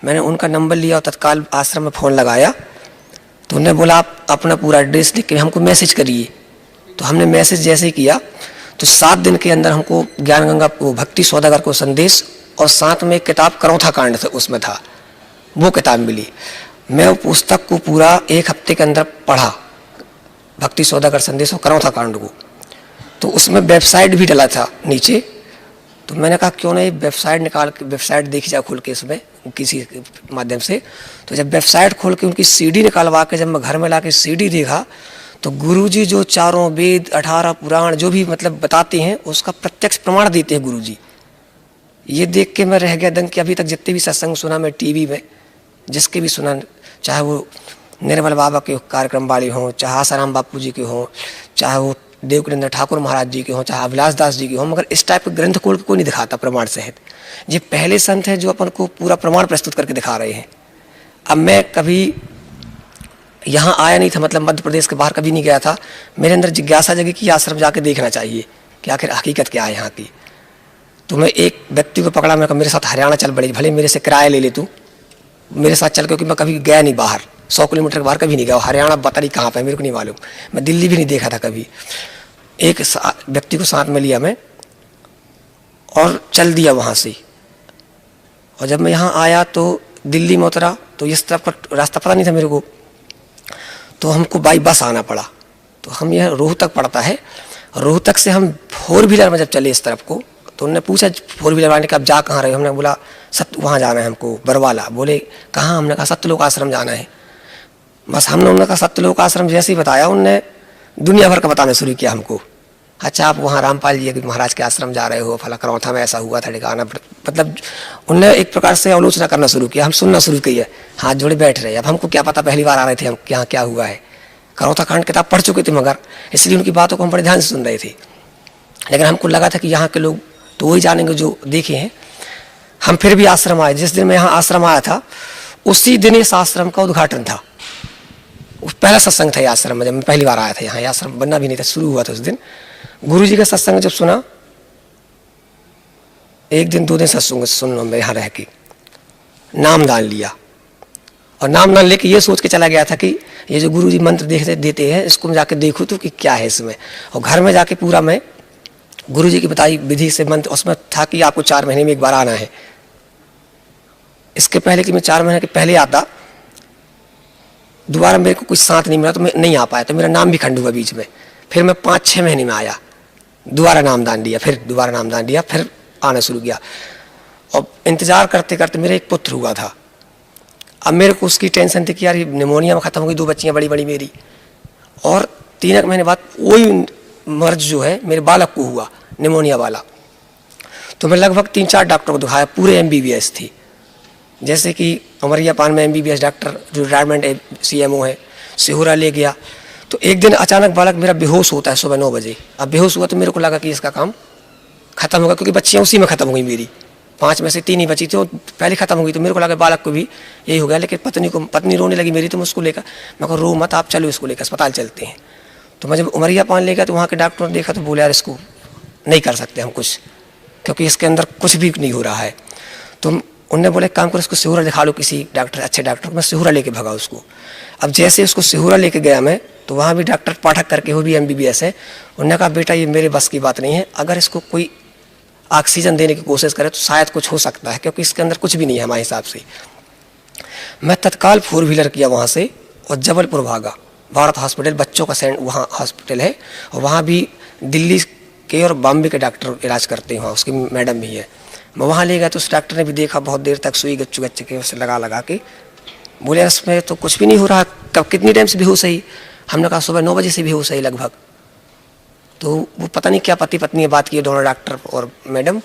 मैंने उनका नंबर लिया और तत्काल आश्रम में फ़ोन लगाया। तो उन्होंने बोला आप अपना पूरा एड्रेस लिख के हमको मैसेज करिए। तो हमने मैसेज जैसे ही किया तो 7 दिन के अंदर हमको ज्ञान गंगा भक्ति सौदागर को संदेश और साथ में एक किताब करौथा कांड से उसमें था, वो किताब मिली। मैं वो पुस्तक को पूरा 1 हफ्ते के अंदर पढ़ा, भक्ति सौदागर संदेश और करौथा कांड को। तो उसमें वेबसाइट भी डला था नीचे। तो मैंने कहा क्यों नहीं वेबसाइट निकाल के वेबसाइट देखी जाए खोल के इसमें किसी माध्यम से। तो जब वेबसाइट खोल के उनकी सीडी निकालवा के जब मैं घर में ला के सीडी देखा तो गुरुजी जो चारों वेद 18 पुराण जो भी मतलब बताते हैं उसका प्रत्यक्ष प्रमाण देते हैं गुरुजी। ये देख के मैं रह गया दंग कि अभी तक जितने भी सत्संग सुना मैं टीवी में, जिसके भी सुना, चाहे वो निर्मल बाबा के कार्यक्रम वाले हों, चाहे आसाराम बापू जी के हों, चाहे वो देवकृंद्र ठाकुर महाराज जी के हों, चाहे अभिलाष दास जी के हों, मगर इस टाइप के ग्रंथ खोल के कोई नहीं दिखाता प्रमाण सहित। ये पहले संत हैं जो अपन को पूरा प्रमाण प्रस्तुत करके दिखा रहे हैं। अब मैं कभी यहाँ आया नहीं था, मतलब मध्य प्रदेश के बाहर कभी नहीं गया था। मेरे अंदर जिज्ञासा जगी कि आश्रम जाके देखना चाहिए कि आखिर हकीकत क्या है यहाँ की। तो मैं एक व्यक्ति को पकड़ा, मैं कहा मेरे साथ हरियाणा चल पड़े, भले मेरे से किराया ले ले तू, मेरे साथ चल, क्योंकि मैं कभी गया नहीं बाहर, 100 किलोमीटर के बाहर कभी नहीं गया। हरियाणा पता नहीं कहाँ पे मेरे को नहीं मालूम, मैं दिल्ली भी नहीं देखा था कभी। एक व्यक्ति को साथ में लिया मैं और चल दिया वहाँ से। और जब मैं यहाँ आया तो दिल्ली में उतरा तो इस तरफ का रास्ता पता नहीं था मेरे को। तो हमको बाई बस आना पड़ा। तो हम यह रोहतक पड़ता है, रोहतक से हम 4 व्हीलर में जब चले इस तरफ को, तो उन्होंने पूछा 4 व्हीलर वाले कि आप जा कहाँ रहे हो? हमने बोला वहाँ जाना है हमको, बरवाला। बोले कहाँ? हमने कहा सत्यलोक आश्रम जाना है। बस हमने उन्होंने कहा सत्यलोक आश्रम जैसे ही बताया, उनने दुनिया भर का बताना शुरू किया हमको। अच्छा आप वहाँ रामपाल जी महाराज के आश्रम जा रहे हो, फला करौथा में ऐसा हुआ था ठिकाना, मतलब उनने एक प्रकार से आलोचना करना शुरू किया। हम सुनना शुरू किया, हाथ जोड़े बैठ रहे। अब हमको क्या पता, पहली बार आ रहे थे हम, यहाँ क्या हुआ है। करौथा कांड किताब पढ़ चुके थे, मगर इसलिए उनकी बातों को हम बड़े ध्यान से सुन रहे थे। लेकिन हमको लगा था कि यहाँ के लोग तो वही जानेंगे जो देखे हैं। हम फिर भी आश्रम आए। जिस दिन मैं यहाँ आश्रम आया था, उसी दिन इस आश्रम का उद्घाटन था। पहला सत्संग था ये आश्रम में, जब मैं पहली बार आया था यहाँ। आश्रम बनना भी नहीं था, शुरू हुआ था उस दिन। गुरु जी का सत्संग जब सुना, 1 दिन 2 दिन सत्संग सुन लो, मैं यहाँ रह के नामदान लिया। और नामदान लेके ये सोच के चला गया था कि ये जो गुरु जी मंत्र देते हैं, इसको मैं जाके देखूँ तो कि क्या है इसमें। और घर में जाके पूरा मैं गुरु जी की बताई विधि से मंत्र, उसमें था कि आपको 4 महीने में एक बार आना है। इसके पहले कि मैं 4 महीने के पहले आता, दोबारा मेरे को कुछ साथ नहीं मिला तो मैं नहीं आ पाया, तो मेरा नाम भी खंड हुआ बीच में। फिर मैं 5-6 महीने में आया, दोबारा नामदान लिया, फिर दोबारा नामदान लिया, फिर आना शुरू किया। और इंतजार करते करते मेरा एक पुत्र हुआ था। अब मेरे को उसकी टेंशन थी कि यार निमोनिया में ख़त्म हो गई, 2 बच्चियाँ बड़ी बड़ी मेरी। और 3 महीने बाद वही मर्ज जो है मेरे बालक को हुआ, निमोनिया वाला। तो मैं लगभग 3-4 डॉक्टर को दिखाया, पूरे MBBS थी। जैसे कि उमरिया पान में MBBS डॉक्टर जो रिटायरमेंट CMO है, सिहोरा ले गया। तो एक दिन अचानक बालक मेरा बेहोश होता है सुबह 9 बजे। अब बेहोश हुआ तो मेरे को लगा कि इसका काम खत्म होगा, क्योंकि बच्चियाँ उसी में ख़त्म हो गई मेरी। 5 में से 3 ही बची थी, वो पहले ख़त्म हो गई। तो मेरे को लगा बालक को भी यही हो गया। लेकिन पत्नी रोने लगी मेरी, तो मैं उसको लेकर, मैं कहा रो मत, आप चलो इसको लेकर अस्पताल चलते हैं। तो मैं जब उमरिया पान ले गया तो वहाँ के डॉक्टर ने देखा तो बोले यार इसको नहीं कर सकते हम कुछ, क्योंकि इसके अंदर कुछ भी नहीं हो रहा है। तो उन्होंने बोले काम करो, इसको सिहोरा दिखा लो किसी डॉक्टर, अच्छे डॉक्टर को। मैं सिहोरा लेके भगा उसको। अब जैसे उसको सिहोरा लेके गया मैं, तो वहाँ भी डॉक्टर पाठक करके, वो भी MBBS है। उन्होंने कहा बेटा ये मेरे बस की बात नहीं है, अगर इसको कोई ऑक्सीजन देने की कोशिश करे तो शायद कुछ हो सकता है, क्योंकि इसके अंदर कुछ भी नहीं है हमारे हिसाब से। मैं तत्काल 4 व्हीलर किया वहाँ से और जबलपुर भागा। भारत हॉस्पिटल बच्चों का वहाँ हॉस्पिटल है, और वहाँ भी दिल्ली के और बॉम्बे के डॉक्टर इलाज करते हैं, वहाँ उसकी मैडम भी है। मैं वहाँ ले गया तो उस डॉक्टर ने भी देखा बहुत देर तक, सुई गच्चू के उसे लगा के बोले इसमें तो कुछ भी नहीं हो रहा। कब कितनी टाइम से बेहोश है? हमने कहा सुबह 9 बजे से बेहोश है लगभग। तो वो पता नहीं क्या पति पत्नी बात की, दोनों डॉक्टर और मैडम,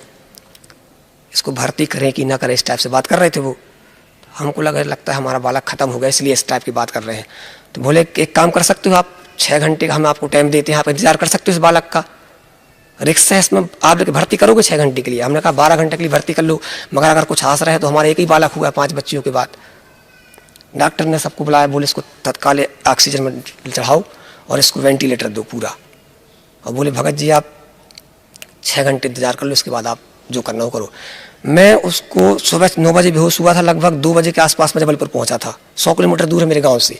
इसको भर्ती करें कि ना करें, इस टाइप से बात कर रहे थे वो। हमको लगता है हमारा बालक खत्म हो गया, इसलिए इस टाइप की बात कर रहे हैं। तो बोले एक काम कर सकते हो आप, 6 घंटे का हम आपको टाइम देते हैं, आप इंतजार कर सकते हो इस बालक का। रिक्स है इसमें, आप लेके भर्ती करोगे 6 घंटे के लिए? हमने कहा 12 घंटे के लिए भर्ती कर लो, मगर अगर कुछ आस रहा है तो हमारा एक ही बालक हुआ 5 बच्चियों के बाद। डॉक्टर ने सबको बुलाया, बोले इसको तत्काल ऑक्सीजन में चढ़ाओ और इसको वेंटिलेटर दो पूरा। और बोले भगत जी आप 6 घंटे इंतजार कर लो, इसके बाद आप जो करना हो करो। मैं उसको सुबह 9 बजे बेहोश हुआ था, लगभग 2 बजे के आसपास में जबलपुर पहुंचा था। 100 किलोमीटर दूर है मेरे गांव से।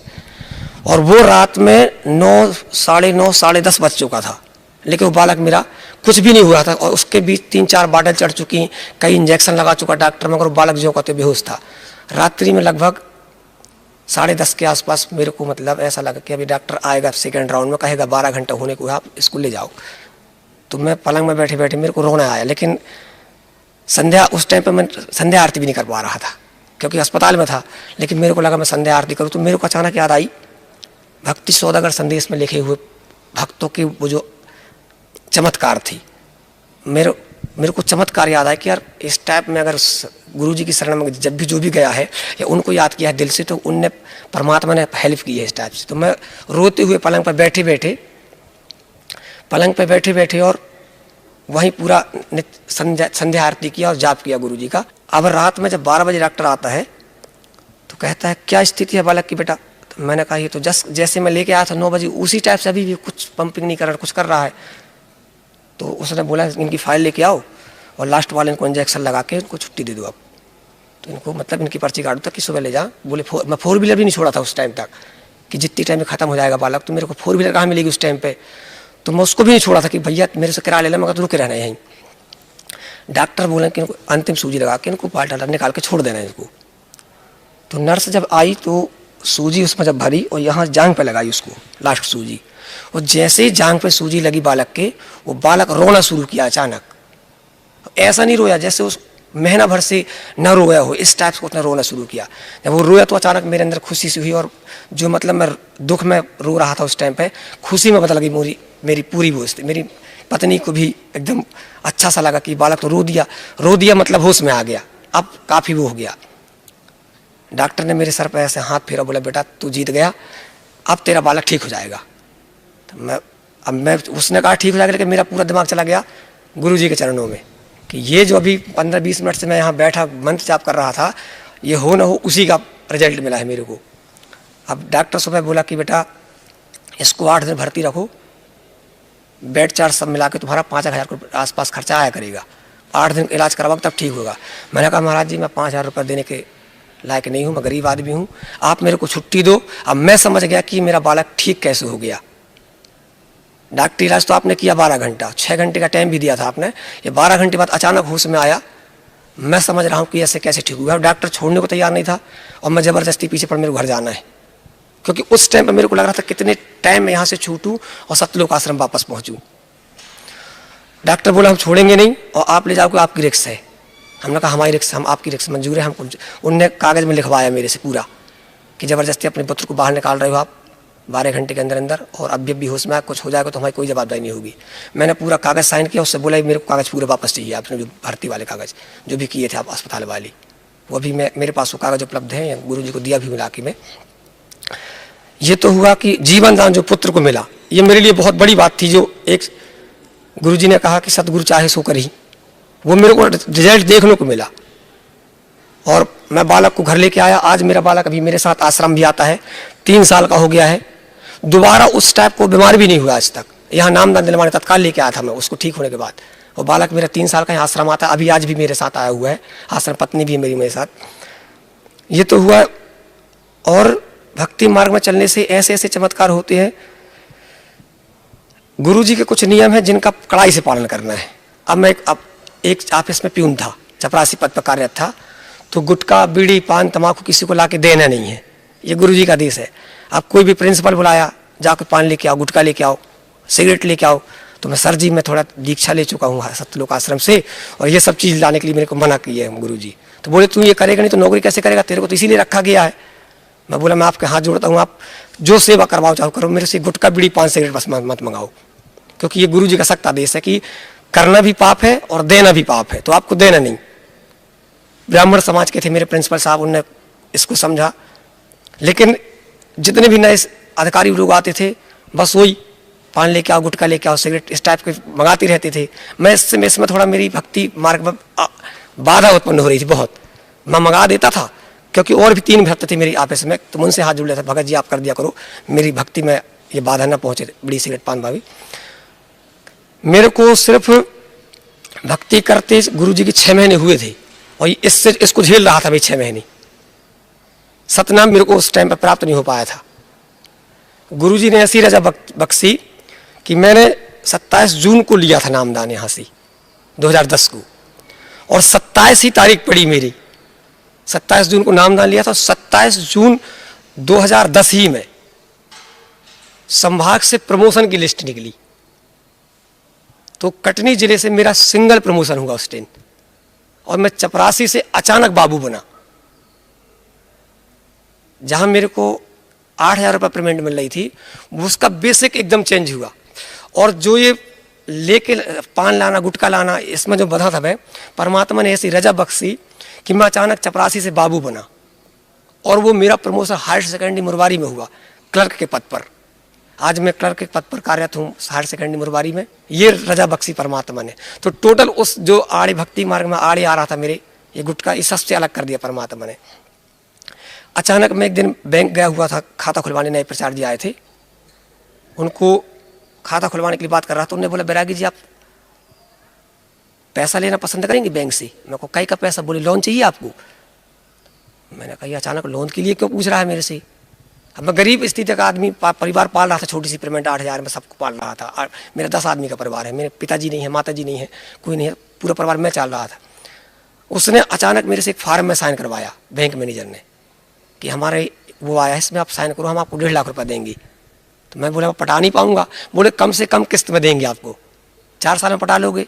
और वो रात में 9, साढ़े 9, साढ़े 10 बज चुका था, लेकिन वो बालक मेरा कुछ भी नहीं हुआ था। और उसके बीच 3-4 बाटल चढ़ चुकी, कई इंजेक्शन लगा चुका डॉक्टर, मगर वो बालक जो कहते बेहोश था। रात्रि में लगभग 10:30 के आसपास मेरे को मतलब ऐसा लगा कि अभी डॉक्टर आएगा सेकंड राउंड में, कहेगा 12 घंटा होने को आप इसको ले जाओ। तो मैं पलंग में बैठे बैठे मेरे को रोना आया। लेकिन संध्या, उस टाइम पे मैं संध्या आरती भी नहीं कर पा रहा था क्योंकि अस्पताल में था। लेकिन मेरे को लगा मैं संध्या आरती करूँ, तो मेरे को अचानक याद आई भक्ति सौदागर संदेश में लिखे हुए भक्तों की वो जो चमत्कार थी। मेरे को चमत्कार याद आया कि यार इस टाइप में अगर गुरु जी की शरण में जब भी जो भी गया है या उनको याद किया है दिल से, तो उनने परमात्मा ने हेल्प की है इस टाइप से। तो मैं रोते हुए पलंग पर बैठे बैठे और वहीं पूरा संध्या आरती किया और जाप किया गुरु जी का। अब रात में जब 12 बजे डॉक्टर आता है तो कहता है क्या स्थिति है बालक की बेटा? तो मैंने कहा ये तो जैसे मैं लेके आया था 9 बजे उसी टाइप से अभी भी कुछ पंपिंग नहीं कर रहा, कुछ कर रहा है। तो उसने बोला इनकी फाइल लेके आओ और लास्ट वाले इनको इंजेक्शन लगा के इनको छुट्टी दे दो आप। तो इनको मतलब इनकी पर्ची काटो तक कि सुबह ले जा। बोले मैं 4 व्हीलर भी नहीं छोड़ा था उस टाइम तक कि जितनी टाइम में खत्म हो जाएगा बालक। तो मेरे को 4 व्हीलर कहाँ मिलेगी उस टाइम पे? तो मैं उसको भी नहीं छोड़ा था कि भैया मेरे से किराया ले लेना, मगर तो रुके रहना यहीं। डॉक्टर बोले कि इनको अंतिम सूजी लगा के इनको बाल्टा निकाल के छोड़ देना इनको। तो नर्स जब आई तो सूजी उसमें जब भरी और यहाँ जांघ पे लगाई उसको लास्ट सूजी, और जैसे ही जांघ पे सूजी लगी बालक के, वो बालक रोना शुरू किया अचानक। ऐसा नहीं रोया जैसे उस महीना भर से न रोया हो, इस टाइप से उसने रोना शुरू किया। जब वो रोया तो अचानक मेरे अंदर खुशी सी हुई, और जो मतलब मैं दुख में रो रहा था उस टाइम पे, खुशी में बदल गई मेरी पूरी वो स्थिति। मेरी पत्नी को भी एकदम अच्छा सा लगा कि बालक तो रो दिया मतलब होश में आ गया, अब काफ़ी वो हो गया। डॉक्टर ने मेरे सर पर ऐसे हाथ फेरा, बोला बेटा तू जीत गया, अब तेरा बालक ठीक हो जाएगा। तो मैं उसने कहा ठीक हो जाएगा, लेकिन मेरा पूरा दिमाग चला गया गुरुजी के चरणों में कि ये जो अभी 15-20 मिनट से मैं यहाँ बैठा मंत्र जाप कर रहा था, ये हो ना हो उसी का रिजल्ट मिला है मेरे को। अब डॉक्टर सुबह बोला कि बेटा इसको 8 दिन भर्ती रखो, बेड चार्ज सब मिला के तुम्हारा 5,000 के आसपास खर्चा आया करेगा, 8 दिन इलाज करवाओ तब ठीक होगा। मैंने कहा महाराज जी मैं 5,000 रुपये देने के लायक नहीं हूँ, मैं गरीब आदमी हूँ, आप मेरे को छुट्टी दो। अब मैं समझ गया कि मेरा बालक ठीक कैसे हो गया। डॉक्टरी इलाज तो आपने किया 12 घंटा, 6 घंटे का टाइम भी दिया था आपने, ये 12 घंटे बाद अचानक होश में आया। मैं समझ रहा हूँ कि ऐसे कैसे ठीक हुआ। डॉक्टर छोड़ने को तैयार नहीं था और मैं ज़बरदस्ती पीछे पड़ मेरे को घर जाना है, क्योंकि उस टाइम पर मेरे को लग रहा था कितने टाइम में यहाँ से छूटूँ और सतलोक आश्रम वापस पहुँचूँ। डॉक्टर बोला हम छोड़ेंगे नहीं और आप ले जाओगे, आपकी रिक्स है। हमने कहा हमारी रिक्स, हम आपकी रिक्स मंजूर है हमको। उनने कागज़ में लिखवाया मेरे से पूरा कि ज़बरदस्ती अपने पुत्र को बाहर निकाल रहे हो आप 12 घंटे के अंदर अंदर, और अब भी होश में कुछ हो जाएगा तो हमारी कोई जवाबदारी नहीं होगी। मैंने पूरा कागज़ साइन किया, उससे बोला मेरे को कागज़ पूरे वापस चाहिए, आपने जो भर्ती वाले कागज़ जो भी किए थे आप अस्पताल वाली, वो भी मेरे पास वो कागज़ उपलब्ध है, गुरु जी को दिया भी मिला के में। ये तो हुआ कि जीवन दान जो पुत्र को मिला, ये मेरे लिए बहुत बड़ी बात थी। जो एक गुरु जी ने कहा कि सतगुरु चाहे सो करी, वो मेरे को रिजल्ट देखने को मिला। और मैं बालक को घर लेके आया। आज मेरा बालक अभी मेरे साथ आश्रम भी आता है, 3 साल का हो गया है। दोबारा उस टाइप को बीमार भी नहीं हुआ आज तक। यहाँ नामदान दिलवाने तत्काल लेके आया था मैं उसको ठीक होने के बाद, और बालक मेरा 3 साल का यहाँ आश्रम आता है, अभी आज भी मेरे साथ आया हुआ है आश्रम, पत्नी भी है मेरी मेरे साथ। ये तो हुआ। और भक्ति मार्ग में चलने से ऐसे ऐसे चमत्कार होते हैं। गुरु जी के कुछ नियम हैं जिनका कड़ाई से पालन करना है। अब मैं एक ऑफिस में प्यून था, चपरासी पद पर कार्यरत था, तो गुटखा बीड़ी पान तम्बाकू किसी को लाके देना नहीं है, ये गुरु जी का आदेश है। अब कोई भी प्रिंसिपल बुलाया जाकर पान लेके आओ, गुटखा लेके आओ, सिगरेट लेके आओ, तो मैं सर जी मैं थोड़ा दीक्षा ले चुका हूँ सतलोक आश्रम से, और ये सब चीज़ लाने के लिए मेरे को मना किया है गुरु जी। तो बोले तू ये करेगा नहीं तो नौकरी कैसे करेगा, तेरे को तो इसीलिए रखा गया है। मैं बोला मैं आपके हाथ जोड़ता हूँ, आप जो सेवा करवाओ चाहो करो, मेरे से गुटखा बीड़ी पान सिगरेट बस मत मंगाओ, क्योंकि ये गुरु जी का सख्त आदेश है कि करना भी पाप है और देना भी पाप है, तो आपको देना नहीं। ब्राह्मण समाज के थे मेरे प्रिंसिपल साहब, उनने इसको समझा। लेकिन जितने भी नए अधिकारी लोग आते थे बस वही पान लेके आओ, गुटखा लेके आओ, सिगरेट इस टाइप के मंगाते रहते थे। मैं इसमें थोड़ा मेरी भक्ति मार्ग में बाधा उत्पन्न हो रही थी बहुत। मैं मंगा देता था क्योंकि और भी 3 भक्त थे मेरी आपस में, तो उनसे हाथ जोड़ लेता, भगत जी आप कर दिया करो, मेरी भक्ति में ये बाधा ना पहुंचे बीड़ी सिगरेट पान भाभी। मेरे को सिर्फ भक्ति करते गुरु जी के 6 महीने हुए थे, और इसको झेल रहा था भाई 6 महीने। सतनाम मेरे को उस टाइम पर प्राप्त नहीं हो पाया था। गुरु जी ने ऐसी रजा बख्शी कि मैंने 27 जून को लिया था नामदान यहाँ से 2010 को, और 27 ही तारीख पड़ी मेरी। 27 जून को नामदान लिया था, 27 जून 2010 ही में संभाग से प्रमोशन की लिस्ट निकली, तो कटनी जिले से मेरा सिंगल प्रमोशन हुआ उस दिन, और मैं चपरासी से अचानक बाबू बना। जहां मेरे को 8,000 रुपये पेमेंट मिल रही थी, उसका बेसिक एकदम चेंज हुआ। और जो ये लेके पान लाना गुटखा लाना, इसमें जो बधा था मैं, परमात्मा ने ऐसी रजा बख्शी कि मैं अचानक चपरासी से बाबू बना, और वो मेरा प्रमोशन हायर सेकेंडरी मुरबारी में हुआ, क्लर्क के पद पर। आज मैं क्लर्क के पद पर कार्यरत हूँ हायर सेकेंडरी मुरबारी में, ये रजा बख्शी परमात्मा ने। तो टोटल उस जो आड़े भक्ति मार्ग में आड़े आ रहा था मेरे, ये गुटखा, इस सबसे अलग कर दिया परमात्मा ने। अचानक मैं एक दिन बैंक गया हुआ था, खाता खुलवाने नए प्रचार जी आए थे, उनको खाता खुलवाने के लिए बात कर रहा था। उन्होंने बोला बैरागी जी आप पैसा लेना पसंद करेंगे बैंक से? मैं को कई का पैसा? बोले लोन चाहिए आपको। मैंने कहा अचानक लोन के लिए क्यों पूछ रहा है मेरे से? अब मैं गरीब स्थिति का आदमी, परिवार पाल रहा था, छोटी सी पेमेंट 8,000 में सबको पाल रहा था। मेरा 10 आदमी का परिवार है, मेरे पिताजी नहीं है, माताजी नहीं है, कोई नहीं है, पूरा परिवार मैं चल रहा था। उसने अचानक मेरे से एक फार्म में साइन करवाया बैंक मैनेजर ने कि हमारे वो आया, इसमें आप साइन करो, हम आपको 1.5 लाख रुपये देंगे। तो मैं बोला पटा नहीं पाऊंगा। बोले कम से कम किस्त में देंगे आपको, 4 साल में पटा लोगे।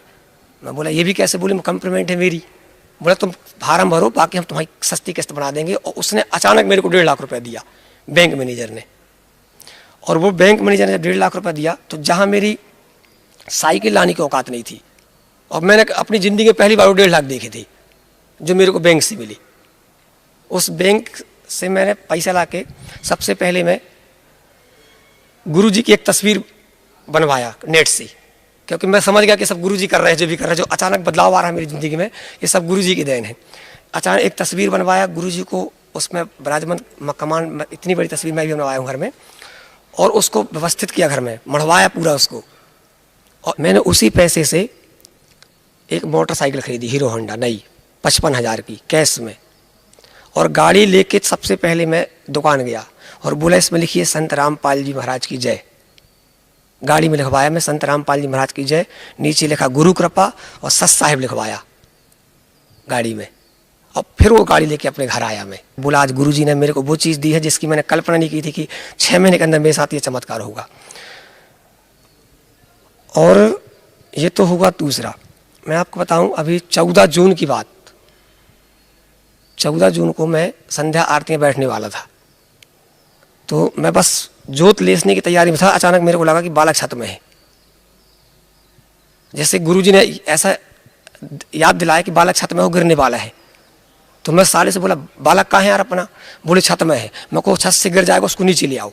मैं बोला ये भी कैसे? बोले कम पेमेंट है मेरी। बोला तुम फार्म भरो, बाकी हम तुम्हारी सस्ती किस्त बना देंगे। और उसने अचानक मेरे को 1.5 लाख रुपये दिया बैंक मैनेजर ने। और वो बैंक मैनेजर ने जब 1.5 लाख रुपये दिया, तो जहाँ मेरी साइकिल लाने की औकात नहीं थी, और मैंने अपनी ज़िंदगी में पहली बार 1.5 लाख देखे थे जो मेरे को बैंक से मिली। उस बैंक से मैंने पैसा ला के सबसे पहले मैं गुरुजी की एक तस्वीर बनवाया नेट से, क्योंकि मैं समझ गया कि सब गुरुजी कर रहे हैं, जो भी कर रहे हैं, जो अचानक बदलाव आ रहा है मेरी ज़िंदगी में, ये सब गुरुजी की देन है। अचानक एक तस्वीर बनवाया गुरुजी को, उसमें विराजमान कमान, इतनी बड़ी तस्वीर मैं भी बनवाया हूँ घर में, और उसको व्यवस्थित किया घर में, मढ़वाया पूरा उसको। और मैंने उसी पैसे से एक मोटरसाइकिल खरीदी, हीरो होंडा नई 55,000 की कैश में। और गाड़ी लेके सबसे पहले मैं दुकान गया और बोला इसमें लिखिए संत रामपाल जी महाराज की जय। गाड़ी में लिखवाया मैं संत रामपाल जी महाराज की जय, नीचे लिखा गुरु कृपा और सत साहिब लिखवाया गाड़ी में। और फिर वो गाड़ी लेके अपने घर आया मैं। बोला आज गुरुजी ने मेरे को वो चीज़ दी है जिसकी मैंने कल्पना नहीं की थी कि 6 महीने के अंदर मेरे साथ ये चमत्कार होगा। और ये तो होगा दूसरा। मैं आपको बताऊं, अभी 14 जून की बात, 14 जून को मैं संध्या आरती में बैठने वाला था, तो मैं बस जोत लेसने की तैयारी में था। अचानक मेरे को लगा कि बालक छत में है। जैसे गुरुजी ने ऐसा याद दिलाया कि बालक छत में हो, गिरने वाला है। तो मैं साले से बोला बालक कहाँ है यार अपना? बोले छत में है। मैं को छत से गिर जाएगा, उसको नीचे ले आओ।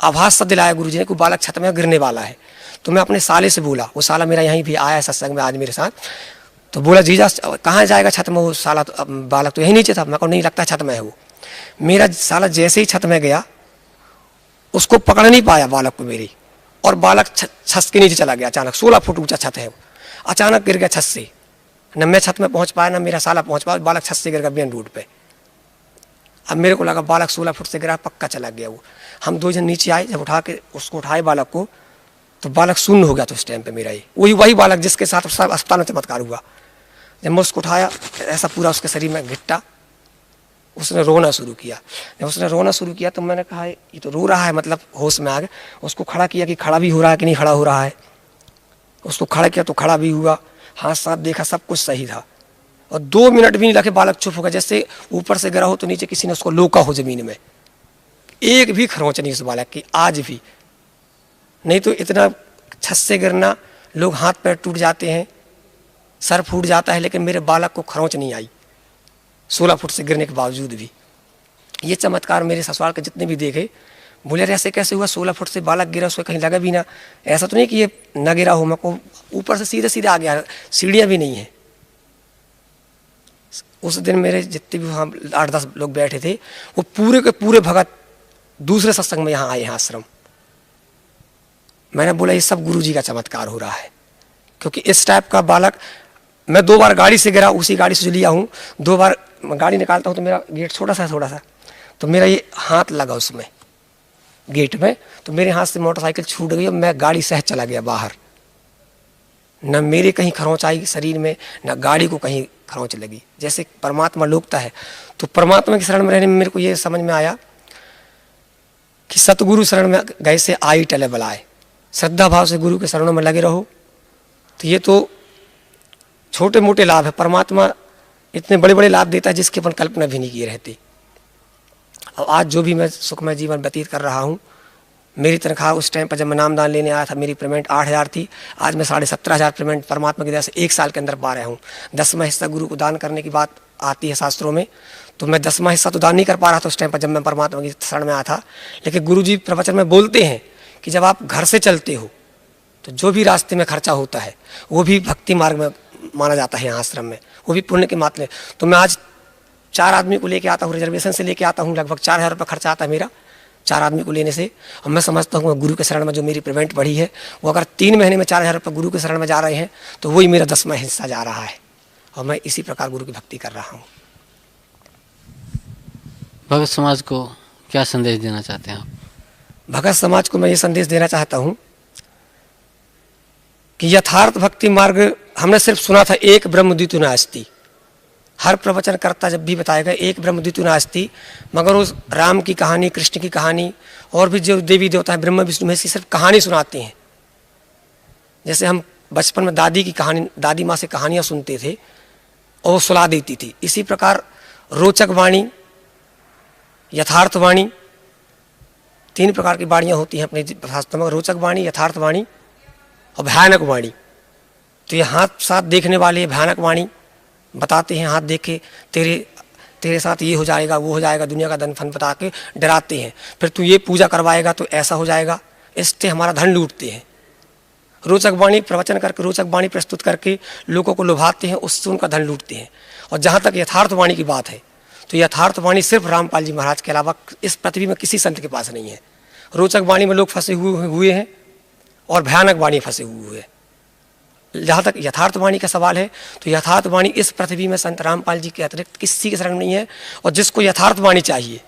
आभास सा दिलाया गुरुजी ने कि बालक छत में गिरने वाला है। तो मैं अपने साले से बोला, वो साला मेरा यहीं भी आया सत्संग में आज मेरे साथ। तो बोला जीजा कहाँ जाएगा छत में? वो साला तो बालक तो यहीं नीचे था। मैं को नहीं लगता छत में है वो। मेरा साला जैसे ही छत में गया, उसको पकड़ नहीं पाया बालक को मेरी, और बालक छत के नीचे चला गया अचानक। 16 फुट ऊंचा छत है वो, अचानक गिर गया छत से। न मैं छत में पहुंच पाया, न मेरा साला पहुंच पाया, बालक छत से गिर गया मेन रोड पे। अब मेरे को लगा बालक 16 फुट से गिरा, पक्का चला गया वो। हम 2 जन नीचे आए, जब उठा के उसको उठाए बालक को, तो बालक शून्य हो गया। तो उस टाइम पे मेरा ये वही बालक जिसके साथ अस्पताल में चमत्कार हुआ। जब मैं उसको उठाया, ऐसा पूरा उसके शरीर में घिट्टा, उसने रोना शुरू किया। जब उसने रोना शुरू किया तो मैंने कहा ये तो रो रहा है, मतलब होश में आ गए। उसको खड़ा किया कि खड़ा भी हो रहा है कि नहीं खड़ा हो रहा है। उसको खड़ा किया तो खड़ा भी हुआ, हाथ साथ देखा, सब कुछ सही था। और 2 मिनट भी नहीं लगे बालक चुप हो गया, जैसे ऊपर से गिरा हो तो नीचे किसी ने उसको लोका हो जमीन में। एक भी खरोंच नहीं उस बालक की आज भी। नहीं तो इतना छत से गिरना, लोग हाथ पैर टूट जाते हैं, सर फूट जाता है, लेकिन मेरे बालक को खरोंच नहीं आई 16 फुट से गिरने के बावजूद भी। ये चमत्कार मेरे ससुराल के जितने भी देखे, बोले ऐसे कैसे हुआ? 16 फुट से बालक गिरा, उसको कहीं लगा भी ना। ऐसा तो नहीं कि ये न गिरा हो, मैं को ऊपर से सीधे सीधे आ गया, सीढ़ियाँ भी नहीं है। उस दिन मेरे जितने भी वहाँ 8-10 लोग बैठे थे, वो पूरे के पूरे भगत दूसरे सत्संग में यहाँ आए हैं आश्रम। मैंने बोला ये सब गुरुजी का चमत्कार हो रहा है, क्योंकि इस टाइप का बालक मैं 2 बार गाड़ी से गिरा, उसी गाड़ी से जो लिया हूँ। 2 बार गाड़ी निकालता हूँ तो मेरा गेट थोड़ा सा, तो मेरा ये हाथ लगा उसमें गेट में, तो मेरे हाथ से मोटरसाइकिल छूट गई और मैं गाड़ी सहज चला गया बाहर। न मेरे कहीं खरोंच आई शरीर में, न गाड़ी को कहीं खरोंच लगी। जैसे परमात्मा लोकता है, तो परमात्मा की शरण में रहने में मेरे को ये समझ में आया कि सतगुरु शरण में गए से आई टले बलाए। श्रद्धा भाव से गुरु के शरणों में लगे रहो, तो ये तो छोटे मोटे लाभ है। परमात्मा इतने बड़े बड़े लाभ देता है जिसकी अपन कल्पना भी नहीं किए रहती। और आज जो भी मैं सुखमय जीवन व्यतीत कर रहा हूँ, मेरी तनख्वाह उस टाइम पर जब मैं नामदान लेने आया था, मेरी पेमेंट 8,000 थी। आज मैं 17,500 पेमेंट परमात्मा की दया से 1 साल के अंदर पा रहा हूँ। 10वां हिस्सा गुरु को दान करने की बात आती है शास्त्रों में, तो मैं 10वां हिस्सा तो दान नहीं कर पा रहा था उस टाइम पर जब मैं परमात्मा की शरण में आया था। लेकिन गुरु जी प्रवचन में बोलते हैं कि जब आप घर से चलते हो तो जो भी रास्ते में खर्चा होता है वो भी भक्ति मार्ग में माना जाता है यहाँ आश्रम में, वो भी पुण्य के मात्र। तो मैं आज 4 आदमी को लेके आता हूँ, रिजर्वेशन से लेके आता हूँ, लगभग 4,000 रुपये खर्चा आता है मेरा 4 आदमी को लेने से। और मैं समझता हूँ गुरु के शरण में जो मेरी पेमेंट बढ़ी है, वो अगर 3 महीने में 4,000 रुपये गुरु के शरण में जा रहे हैं, तो वही मेरा 10वां हिस्सा जा रहा है। और मैं इसी प्रकार गुरु की भक्ति कर रहा हूँ। भगत समाज को क्या संदेश देना चाहते हैं आप? भगत समाज को मैं ये संदेश देना चाहता हूँ कि यथार्थ भक्ति मार्ग हमने सिर्फ सुना था, एक ब्रह्म द्वितीय नास्ति। हर प्रवचनकर्ता जब भी बताएगा एक ब्रह्म द्वितीय नास्ति, मगर उस राम की कहानी, कृष्ण की कहानी और भी जो देवी देवता है ब्रह्मा विष्णु महेश की सिर्फ कहानी सुनाते हैं। जैसे हम बचपन में दादी की कहानी, दादी माँ से कहानियाँ सुनते थे और वो सुला देती थी, इसी प्रकार रोचक वाणी, यथार्थ वाणी, 3 प्रकार की वाणियाँ होती हैं अपने शास्त्र में, रोचक वाणी, यथार्थ वाणी और भयानक वाणी। तो ये हाथ साथ देखने वाले भयानक वाणी बताते हैं, हाथ देख के तेरे साथ ये हो जाएगा, वो हो जाएगा, दुनिया का धन फन बता के डराते हैं, फिर तू ये पूजा करवाएगा तो ऐसा हो जाएगा, इससे हमारा धन लूटते हैं। रोचक वाणी प्रवचन करके, रोचक वाणी प्रस्तुत करके लोगों को लुभाते हैं, उससे उनका धन लूटते हैं। और जहाँ तक यथार्थ वाणी की बात है तो यथार्थ वाणी सिर्फ रामपाल जी महाराज के अलावा इस पृथ्वी में किसी संत के पास नहीं है। रोचक वाणी में लोग फंसे हुए हैं और भयानक वाणी फंसे हुए हैं। जहाँ तक यथार्थ वाणी का सवाल है तो यथार्थ वाणी इस पृथ्वी में संत रामपाल जी के अतिरिक्त किसी के शरण नहीं है। और जिसको यथार्थ वाणी चाहिए